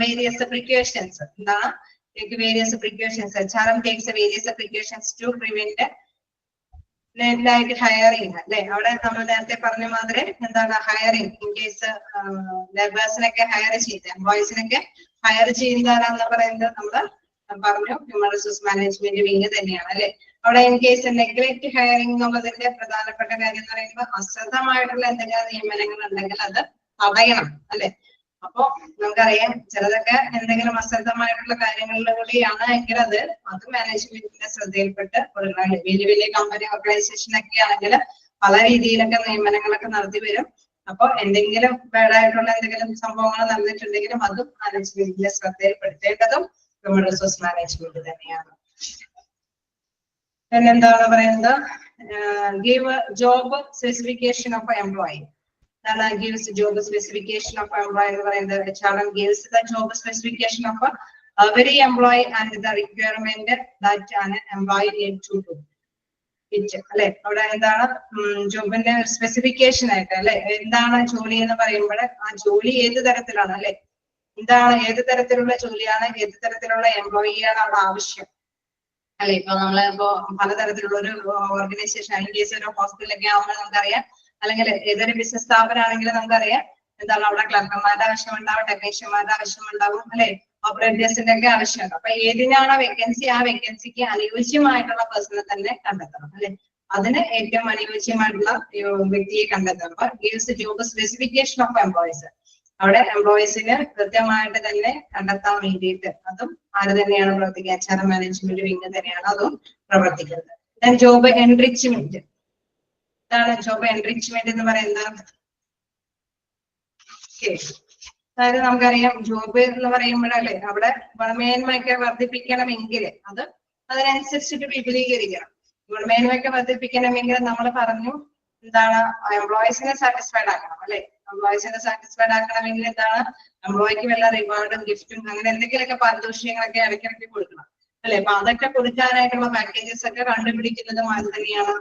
various precautions. എന്താണ് take various precautions? HRM takes various precautions to prevent like hiring അല്ലെ. അവിടെ നമ്മൾ നേരത്തെ പറഞ്ഞ മാതിരി എന്താണ് ഹയറിങ് ഇൻ കേസ് ലേബേഴ്സിനൊക്കെ ഹയർ ചെയ്ത് എംപ്ലോയീസിനൊക്കെ ഹയർ ചെയ്യുന്നതാരാന്ന് പറയുന്നത് നമ്മള് പറഞ്ഞു ഹ്യൂമൻ റിസോഴ്സ് മാനേജ്മെന്റ് വിങ് തന്നെയാണ് അല്ലെ. അവിടെ ഇൻ കേസ് നെഗ്ലക്ട് ഹയറിംഗ് എന്നുള്ളതിന്റെ പ്രധാനപ്പെട്ട കാര്യം എന്ന് പറയുമ്പോൾ അശ്രദ്ധമായിട്ടുള്ള എന്തെങ്കിലും നിയമനങ്ങൾ ഉണ്ടെങ്കിൽ അത് തടയണം അല്ലെ. അപ്പൊ നമുക്കറിയാം ചിലതൊക്കെ എന്തെങ്കിലും അശ്രദ്ധമായിട്ടുള്ള കാര്യങ്ങളിലൂടെയാണ് എങ്കിൽ അത് മാനേജ്മെന്റിന്റെ ശ്രദ്ധയിൽപ്പെട്ട് കൊടുക്കണം. വലിയ വലിയ കമ്പനി ഓർഗനൈസേഷൻ ഒക്കെ ആണെങ്കിൽ പല രീതിയിലൊക്കെ നിയമനങ്ങളൊക്കെ നടത്തി വരും. അപ്പൊ എന്തെങ്കിലും ബാഡായിട്ടുള്ള എന്തെങ്കിലും സംഭവങ്ങൾ നടന്നിട്ടുണ്ടെങ്കിലും അതും മാനേജ്മെന്റിന്റെ ശ്രദ്ധയിൽപ്പെടുത്തേണ്ടതും ഹ്യൂമൻ റിസോഴ്സ് മാനേജ്മെന്റ് തന്നെയാണ്. എന്താണ് പറയുന്നത്? Give job specification of employee. gives job specification of employee എന്ന് പറയുന്നത് HRM gives the job specification of every employee and the requirement that an employee need to do it അല്ലെ. അവിടെ എന്താണ് ജോബിന്റെ specification ആയിട്ട് അല്ലെ എന്താണ് ജോലി എന്ന് പറയുമ്പോൾ ആ ജോലി ഏത് തരത്തിലാണ് അല്ലെ എന്താണ് ഏത് തരത്തിലുള്ള ജോലിയാണ് ഏത് തരത്തിലുള്ള എംപ്ലോയിയാണ് അവിടെ ആവശ്യം അല്ലെ. ഇപ്പൊ നമ്മള് ഇപ്പോ പലതരത്തിലുള്ള ഒരു ഓർഗനൈസേഷൻ ITS ഒരു ഹോസ്പിറ്റലൊക്കെ ആവുമ്പോൾ നമുക്കറിയാം, അല്ലെങ്കിൽ ഏതൊരു ബിസിനസ് സ്ഥാപനമാണെങ്കിലും നമുക്കറിയാം എന്താണ് അവിടെ ക്ലർക്കന്മാരുടെ ആവശ്യമുണ്ടാവും, ടെക്നീഷ്യന്മാരുടെ ആവശ്യമുണ്ടാവും അല്ലെ, ഓപ്പറേറ്റേഴ്സിന്റെ ഒക്കെ ആവശ്യമുണ്ട്. അപ്പൊ ഏതിനാണോ വേക്കൻസി ആ വേക്കൻസിക്ക് അനുയോജ്യമായിട്ടുള്ള പേഴ്സണെ തന്നെ കണ്ടെത്തണം അല്ലെ. അതിന് ഏറ്റവും അനുയോജ്യമായിട്ടുള്ള വ്യക്തിയെ കണ്ടെത്തണം. അപ്പൊ gives job specification of employees. അവിടെ എംപ്ലോയീസിന് കൃത്യമായിട്ട് തന്നെ കണ്ടെത്താൻ വേണ്ടിയിട്ട് അതും ആര് തന്നെയാണ് പ്രവർത്തിക്കുക? HRM മാനേജ്മെന്റ് വിങ് തന്നെയാണ് അതും പ്രവർത്തിക്കുന്നത്. Job enrichment. എന്താണ് ജോബ് എൻറിച്ച്മെന്റ് എന്ന് പറയുന്നത്? അതായത് നമുക്കറിയാം ജോബ് എന്ന് പറയുമ്പോഴല്ലേ അവിടെ ഗുണമേന്മയൊക്കെ വർദ്ധിപ്പിക്കണമെങ്കിൽ അത് അതിനനുസരിച്ചിട്ട് വിപുലീകരിക്കണം. ഗുണമേന്മയൊക്കെ വർദ്ധിപ്പിക്കണമെങ്കിൽ നമ്മൾ പറഞ്ഞു എന്താണ് എംപ്ലോയീസിനെ സാറ്റിസ്ഫൈഡ് ആക്കണം അല്ലെ. എംപ്ലോയീസിനെ സാറ്റിസ്ഫൈഡ് ആക്കണമെങ്കിൽ എന്താണ് എംപ്ലോയിക്ക് വല്ല റിവാർഡും ഗിഫ്റ്റും അങ്ങനെ എന്തെങ്കിലുമൊക്കെ പാരിതോഷികങ്ങളൊക്കെ ഇടയ്ക്കിടയ്ക്ക് കൊടുക്കണം അല്ലെ. അപ്പൊ അതൊക്കെ കൊടുക്കാനായിട്ടുള്ള പാക്കേജസ് ഒക്കെ കണ്ടുപിടിക്കുന്നതും അത് തന്നെയാണ്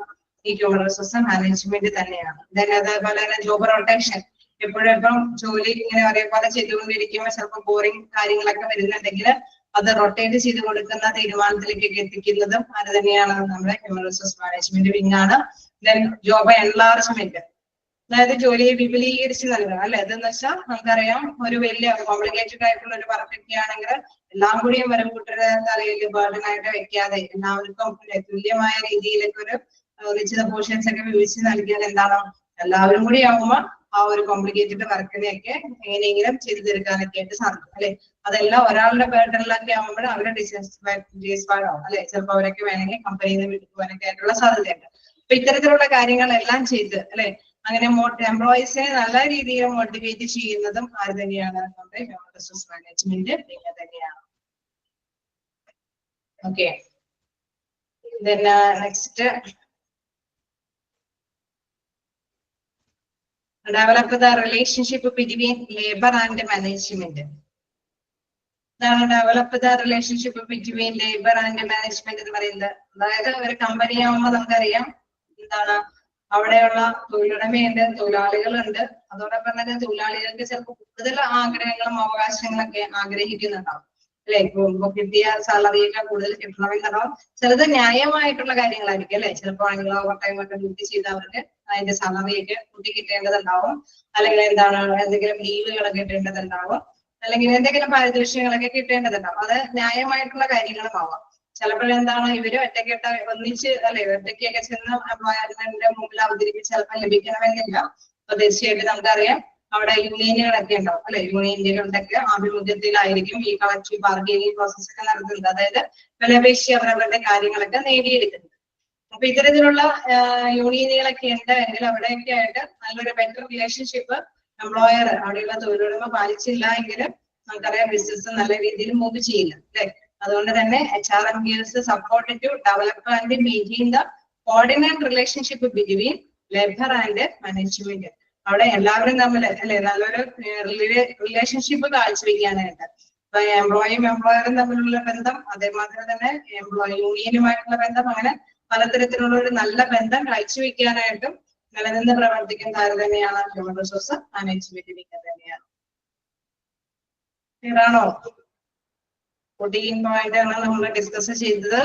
ഈ ഹ്യൂമൻ റിസോഴ്സ് മാനേജ്മെന്റ് തന്നെയാണ്. അതേപോലെ തന്നെ ജോബ് റൊട്ടേഷൻ. എപ്പോഴും ജോലി ഇങ്ങനെ ഒരേപോലെ ചെയ്തുകൊണ്ടിരിക്കുമ്പോൾ ചിലപ്പോൾ ബോറിംഗ് കാര്യങ്ങളൊക്കെ വരുന്നുണ്ടെങ്കിൽ അത് റൊട്ടേറ്റ് ചെയ്ത് കൊടുക്കുന്ന തീരുമാനത്തിലേക്കൊക്കെ എത്തിക്കുന്നതും അത് തന്നെയാണ് നമ്മുടെ ഹ്യൂമൻ റിസോഴ്സ് മാനേജ്മെന്റ് വിങ് ആണ്. ദെൻ ജോബ് എൻലാർജ്മെന്റ്, അതായത് ജോലിയെ വിപുലീകരിച്ച് നൽകുക അല്ലെ. അതെന്ന് വെച്ചാൽ നമുക്കറിയാം ഒരു വലിയ കോംപ്ലിക്കേറ്റഡ് ആയിട്ടുള്ള ഒരു വർക്കൊക്കെ ആണെങ്കിൽ എല്ലാം കൂടിയും ഒരു കൂട്ടരുടെ തലയിൽ ബർഡൻ ആയിട്ട് വെക്കാതെ എല്ലാവർക്കും തുല്യമായ രീതിയിലൊക്കെ ഒരു നിശ്ചിത പോർഷൻസ് ഒക്കെ വിഭജിച്ച് നൽകിയാൽ എന്താണ് എല്ലാവരും കൂടി ആവുമ്പോൾ ആ ഒരു കോംപ്ലിക്കേറ്റഡ് വർക്കിനെയൊക്കെ എങ്ങനെയെങ്കിലും ചെയ്തു തീർക്കാനൊക്കെ ആയിട്ട് സാധിക്കും അല്ലെ. അതെല്ലാം ഒരാളുടെ ബർഡനിലൊക്കെ ആവുമ്പോൾ അവരുടെ ഡിസ്പാർഡ് ആവും അല്ലെ. ചിലപ്പോൾ അവരൊക്കെ വേണമെങ്കിൽ കമ്പനിയിൽ നിന്ന് വിട്ടുപോകാനൊക്കെ ആയിട്ടുള്ള സാധ്യതയുണ്ട്. അപ്പൊ ഇത്തരത്തിലുള്ള കാര്യങ്ങളെല്ലാം ചെയ്ത് അല്ലെ അങ്ങനെ എംപ്ലോയീസിനെ നല്ല രീതിയിൽ മോട്ടിവേറ്റ് ചെയ്യുന്നതും അത് തന്നെയാണ് നമ്മുടെ ഹ്യൂമൻ റിസോഴ്സ് മാനേജ്മെന്റ് തന്നെയാണ്. Okay, next develop the relationship between labour and management. ഇതാണ് develop the relationship between labour and management എന്ന് പറയുന്നത്. അതായത് ഒരു കമ്പനി ആവുമ്പോൾ നമുക്കറിയാം എന്താണ് അവിടെയുള്ള തൊഴിലുടമയുണ്ട്, തൊഴിലാളികളുണ്ട്. അതോടൊപ്പം തന്നെ തൊഴിലാളികൾക്ക് ചിലപ്പോൾ കൂടുതൽ ആഗ്രഹങ്ങളും അവകാശങ്ങളൊക്കെ ആഗ്രഹിക്കുന്നുണ്ടാവും അല്ലെ. ഇപ്പൊ കിട്ടിയ സാലറിയൊക്കെ കൂടുതൽ കിട്ടണമെന്നുണ്ടാവും. ചിലത് ന്യായമായിട്ടുള്ള കാര്യങ്ങളായിരിക്കും അല്ലെ. ചിലപ്പോൾ ആണെങ്കിൽ ഓവർ ടൈം ഒക്കെ ഡ്യൂട്ടി ചെയ്ത് അവർക്ക് അതിന്റെ സാലറിയൊക്കെ കൂട്ടി കിട്ടേണ്ടതുണ്ടാവും. അല്ലെങ്കിൽ എന്താണ് എന്തെങ്കിലും ലീവുകളൊക്കെ കിട്ടേണ്ടതുണ്ടാവും. അല്ലെങ്കിൽ എന്തെങ്കിലും പാരിതോഷികങ്ങളൊക്കെ കിട്ടേണ്ടതുണ്ടാവും. അത് ന്യായമായിട്ടുള്ള കാര്യങ്ങളുമാവാം. ചിലപ്പോഴെന്താണ് ഇവര് ഒറ്റക്കെട്ട ഒന്നിച്ച് അല്ലെ ഒറ്റയ്ക്കൊക്കെ ചെന്ന് എംപ്ലോയറിന്റെ മുമ്പിൽ അവതരിപ്പിച്ച് ചിലപ്പോൾ ലഭിക്കണമെന്നില്ല. അപ്പൊ തീർച്ചയായിട്ടും നമുക്കറിയാം അവിടെ യൂണിയനുകളൊക്കെ ഉണ്ടാവും അല്ലെ. യൂണിയനുകളുടെയൊക്കെ ആഭിമുഖ്യത്തിലായിരിക്കും ഈ കളക്റ്റീവ് ബാർഗൈനിങ് പ്രോസസ് ഒക്കെ നടത്തുന്നത്. അതായത് വിലപേശി അവരവരുടെ കാര്യങ്ങളൊക്കെ നേടിയെടുക്കുന്നത്. അപ്പൊ ഇത്തരത്തിലുള്ള യൂണിയനുകളൊക്കെ ഉണ്ട് എങ്കിൽ അവിടെയൊക്കെ ആയിട്ട് നല്ലൊരു ബെറ്റർ റിലേഷൻഷിപ്പ് എംപ്ലോയർ അവിടെയുള്ള തൊഴിലുടമ പാലിച്ചില്ല എങ്കിൽ നമുക്കറിയാം ബിസിനസ് നല്ല രീതിയിൽ മൂവ് ചെയ്യില്ല അല്ലെ. അതുകൊണ്ട് തന്നെ HRM gives support to develop and maintain the coordinate relationship between labor and management. അവിടെ എല്ലാവരും തമ്മിൽ അല്ലെ നല്ലൊരു റിലേഷൻഷിപ്പ് കാഴ്ചവെക്കാനായിട്ട് ഇപ്പൊ എംപ്ലോയിയും എംപ്ലോയറും തമ്മിലുള്ള ബന്ധം, അതേമാതിരി തന്നെ യൂണിയനുമായിട്ടുള്ള ബന്ധം, അങ്ങനെ പലതരത്തിലുള്ള ഒരു നല്ല ബന്ധം കാഴ്ചവെക്കാനായിട്ടും നിലനിന്ന് പ്രവർത്തിക്കുന്ന കാര്യം തന്നെയാണ് ഹ്യൂമൻ റിസോഴ്സ് മാനേജ്മെന്റ് തന്നെയാണ്. ക്ലിയറാണോ? 14 പോയിന്റ് ആണ് നമ്മൾ ഡിസ്കസ് ചെയ്തത്.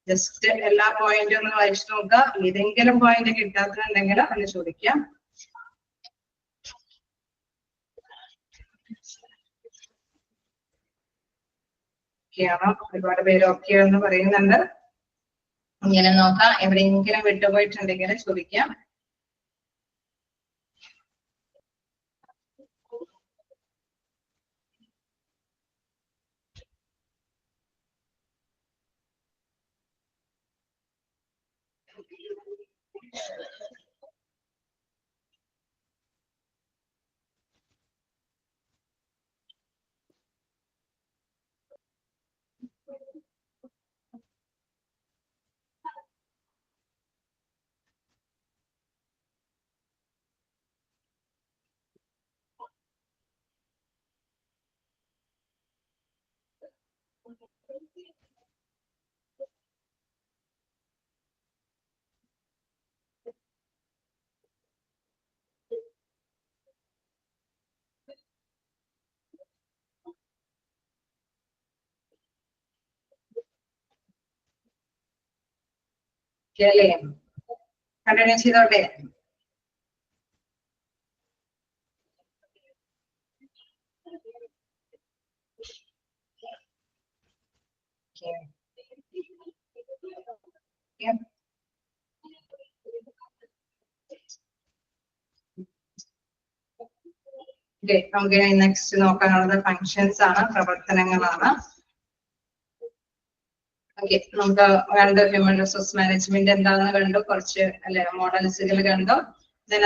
ജസ്റ്റ് എല്ലാ പോയിന്റും ഒന്ന് വായിച്ചു നോക്കുക. ഏതെങ്കിലും പോയിന്റ് കിട്ടാത്തുണ്ടെങ്കിൽ ഒന്ന് ചോദിക്കാം. ഓക്കെയാണോ? ഒരുപാട് പേര് ഓക്കെ എന്ന് പറയുന്നുണ്ട്. ഇങ്ങനെ നോക്കാം, എവിടെയെങ്കിലും വിട്ടുപോയിട്ടുണ്ടെങ്കിൽ ചോദിക്കാം. അല്ലേ? കണ്ടിന്യൂ ചെയ്തോട്ടെ. നമുക്ക് നെക്സ്റ്റ് നോക്കാനുള്ളത് ഫങ്ഷൻസ് ആണ്, പ്രവർത്തനങ്ങളാണ്. ഓക്കെ, നമുക്ക് കണ്ടു ഹ്യൂമൻ റിസോഴ്സ് മാനേജ്മെന്റ് എന്താണെന്ന് കണ്ടു, കുറച്ച് അല്ലെ മോഡൽസുകൾ കണ്ടു.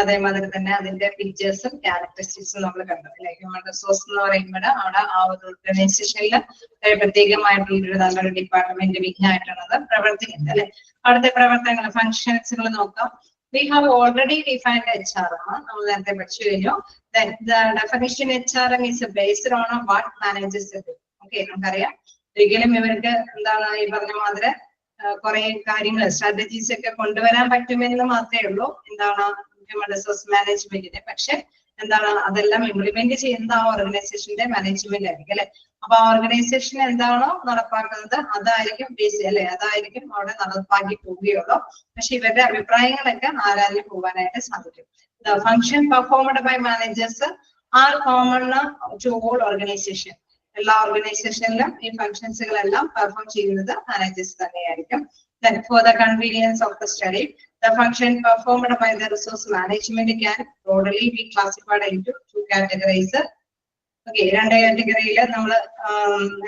അതേമാതിരി തന്നെ അതിന്റെ ഫീച്ചേഴ്സും ക്യാരക്ടറിസ്റ്റിക്സും നമ്മൾ കണ്ടു അല്ലെ. ഹ്യൂമൻ റിസോഴ്സ് എന്ന് പറയുമ്പോൾ അവിടെ ആ ഒരു ഓർഗനൈസേഷനിൽ പ്രത്യേകമായിട്ടുള്ളൊരു നല്ലൊരു ഡിപ്പാർട്ട്മെന്റ് വിങ്ങായിട്ടാണത് പ്രവർത്തിക്കുന്നത് അല്ലെ. അവിടുത്തെ പ്രവർത്തനങ്ങൾ ഫങ്ഷൻസുകൾ നോക്കാം. We have already defined HRM. നമ്മൾ നേരത്തെ പഠിച്ചു കഴിഞ്ഞു. The definition HRM is based on what managers do. Okay, നമുക്കറിയാം ഒരിക്കലും ഇവർക്ക് എന്താണ് ഈ പറഞ്ഞ മാതിരി കുറെ കാര്യങ്ങൾ സ്ട്രാറ്റജീസ് ഒക്കെ കൊണ്ടുവരാൻ പറ്റുമെന്ന് മാത്രമേ ഉള്ളൂ എന്താണ് ഹ്യൂമൻ റിസോഴ്സ് മാനേജ്മെന്റിന്. പക്ഷെ എന്താണ് അതെല്ലാം ഇംപ്ലിമെന്റ് ചെയ്യുന്നത് ആ ഓർഗനൈസേഷന്റെ മാനേജ്മെന്റ് ആയിരിക്കും അല്ലെ. അപ്പൊ ആ ഓർഗനൈസേഷൻ എന്താണോ നടപ്പാക്കുന്നത് അതായിരിക്കും ബേസ് അല്ലെ, അതായിരിക്കും അവിടെ നടപ്പാക്കി പോവുകയുള്ളൂ. പക്ഷെ ഇവരുടെ അഭിപ്രായങ്ങളൊക്കെ ആരാഞ്ഞു പോകാനായിട്ട് സാധിക്കും. The function performed by managers are common to all organization. എല്ലാ ഓർഗനൈസേഷനിലും ഈ ഫംഗ്ഷൻസുകളെല്ലാം പെർഫോം ചെയ്യുന്നത് മാനേജേഴ്സ് തന്നെയായിരിക്കും. Then for the convenience of the study, the function performed by the resource management can broadly be classified into two categories. Okay, രണ്ട് കാറ്റഗറിയിൽ നമ്മൾ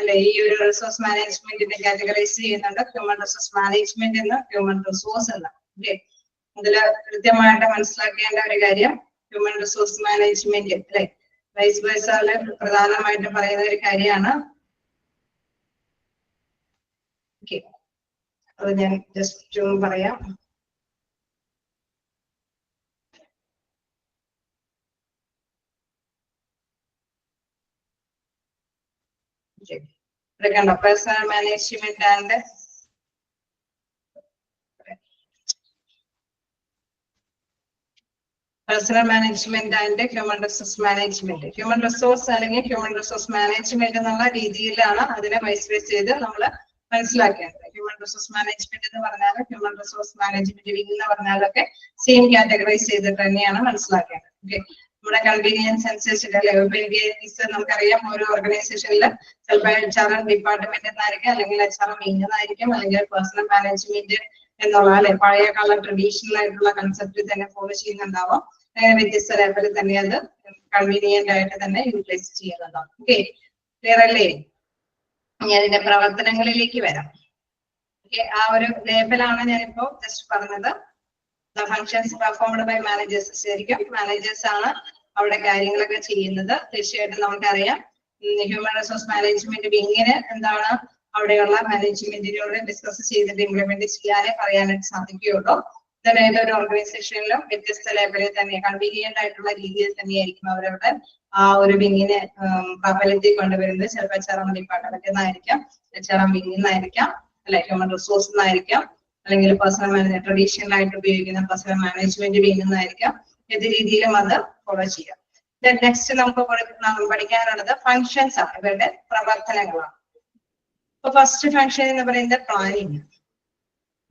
അല്ലെ ഈ ഒരു റിസോഴ്സ് മാനേജ്മെന്റിനെ കാറ്റഗറൈസ് ചെയ്യുന്നുണ്ട്. ഹ്യൂമൻ റിസോഴ്സ് മാനേജ്മെന്റ് എന്ന്, ഹ്യൂമൻ റിസോഴ്സ് എന്ന്. ഓക്കെ, ഇതില് കൃത്യമായിട്ട് മനസ്സിലാക്കേണ്ട ഒരു കാര്യം ഹ്യൂമൻ റിസോഴ്സ് മാനേജ്മെന്റ് അല്ലെ, വൈസ് വേഴ്സയില് പ്രധാനമായിട്ട് പറയുന്ന ഒരു കാര്യമാണ്. ഓക്കെ, അത് ഞാൻ ജസ്റ്റ് പറയാം. ഇവിടെ കണ്ടോ, personnel management and personnel management and human resource management. Human resource അല്ലെങ്കിൽ ഹ്യൂമൻ റിസോഴ്സ് മാനേജ്മെന്റ് എന്നുള്ള രീതിയിലാണ് അതിനെ വൈസ് ചെയ്ത് നമ്മൾ മനസ്സിലാക്കേണ്ടത്. ഹ്യൂമൻ റിസോഴ്സ് മാനേജ്മെന്റ് എന്ന് പറഞ്ഞാലും ഹ്യൂമൻ റിസോഴ്സ് മാനേജ്മെന്റ് വിങ് എന്ന് പറഞ്ഞാലൊക്കെ സെയിം കാറ്റഗറൈസ് ചെയ്തിട്ട് തന്നെയാണ് മനസ്സിലാക്കേണ്ടത്. ഓക്കെ, നമ്മുടെ കൺവീനിയൻസ് അനുസരിച്ചിട്ട് അല്ലെ, നമുക്കറിയാം ഓരോ ഓർഗനൈസേഷനിൽ ചിലപ്പോൾ HR ഡിപ്പാർട്ട്മെന്റ് എന്നായിരിക്കും, അല്ലെങ്കിൽ HR വിങ് എന്നായിരിക്കും, അല്ലെങ്കിൽ പേഴ്സണൽ മാനേജ്മെന്റ് എന്നുള്ള അല്ലെ പഴയ കാല ട്രഡീഷണൽ ആയിട്ടുള്ള കൺസെപ്റ്റ് തന്നെ ഫോളോ ചെയ്യുന്നുണ്ടാവാം. അങ്ങനെ വ്യത്യസ്ത ലെവലിൽ തന്നെ അത് കൺവീനിയന്റ് ആയിട്ട് തന്നെ യൂട്ടിലൈസ് ചെയ്യുന്നുണ്ടാവും. ഓക്കെ, ക്ലിയർ അല്ലേ? ഇനി അതിന്റെ പ്രവർത്തനങ്ങളിലേക്ക് വരാം. ഓക്കെ, ആ ഒരു ലേബലാണ് ഞാനിപ്പോ ജസ്റ്റ് പറഞ്ഞത്. The functions performed by managers. ശരിക്കും മാനേജേഴ്സ് ആണ് അവിടെ കാര്യങ്ങളൊക്കെ ചെയ്യുന്നത്. തീർച്ചയായിട്ടും നമുക്കറിയാം ഹ്യൂമൻ റിസോഴ്സ് മാനേജ്മെന്റ് വിങ്ങിന് എന്താണ് അവിടെയുള്ള മാനേജ്മെന്റിനോട് ഡിസ്കസ് ചെയ്തിട്ട് ഇംപ്ലിമെന്റ് ചെയ്യാനേ പറയാനായിട്ട് സാധിക്കുകയുള്ളൂ. then ഏതൊരു ഓർഗനൈസേഷനിലും വ്യത്യസ്ത ലെവലിൽ തന്നെ കൺവീനിയന്റ് ആയിട്ടുള്ള രീതിയിൽ തന്നെയായിരിക്കും അവരവിടെ ആ ഒരു വിങ്ങിനെ പ്രാബല്യത്തിൽ കൊണ്ടുവരുന്നത്. ചിലപ്പോൾ HR ഡിപ്പാർട്ട്മെന്റ് എന്നായിരിക്കാം, HR വിങ്ങിൽ നിന്നായിരിക്കാം, അല്ലെ ഹ്യൂമൻ റിസോഴ്സ് എന്നായിരിക്കാം, അല്ലെങ്കിൽ പേഴ്സണൽ മാനേജ് ട്രഡീഷണൽ ആയിട്ട് ഉപയോഗിക്കുന്ന പേഴ്സണൽ മാനേജ്മെന്റ് ചെയ്യുന്നതായിരിക്കാം. ഏത് രീതിയിലും അത് ഫോളോ ചെയ്യാം. നെക്സ്റ്റ് നമുക്ക് പഠിക്കാനുള്ളത് ഫങ്ഷൻസ് ആണ്, ഇവരുടെ പ്രവർത്തനങ്ങളാണ്. ഇപ്പൊ ഫസ്റ്റ് ഫങ്ഷൻ എന്ന് പറയുന്നത് പ്ലാനിങ്.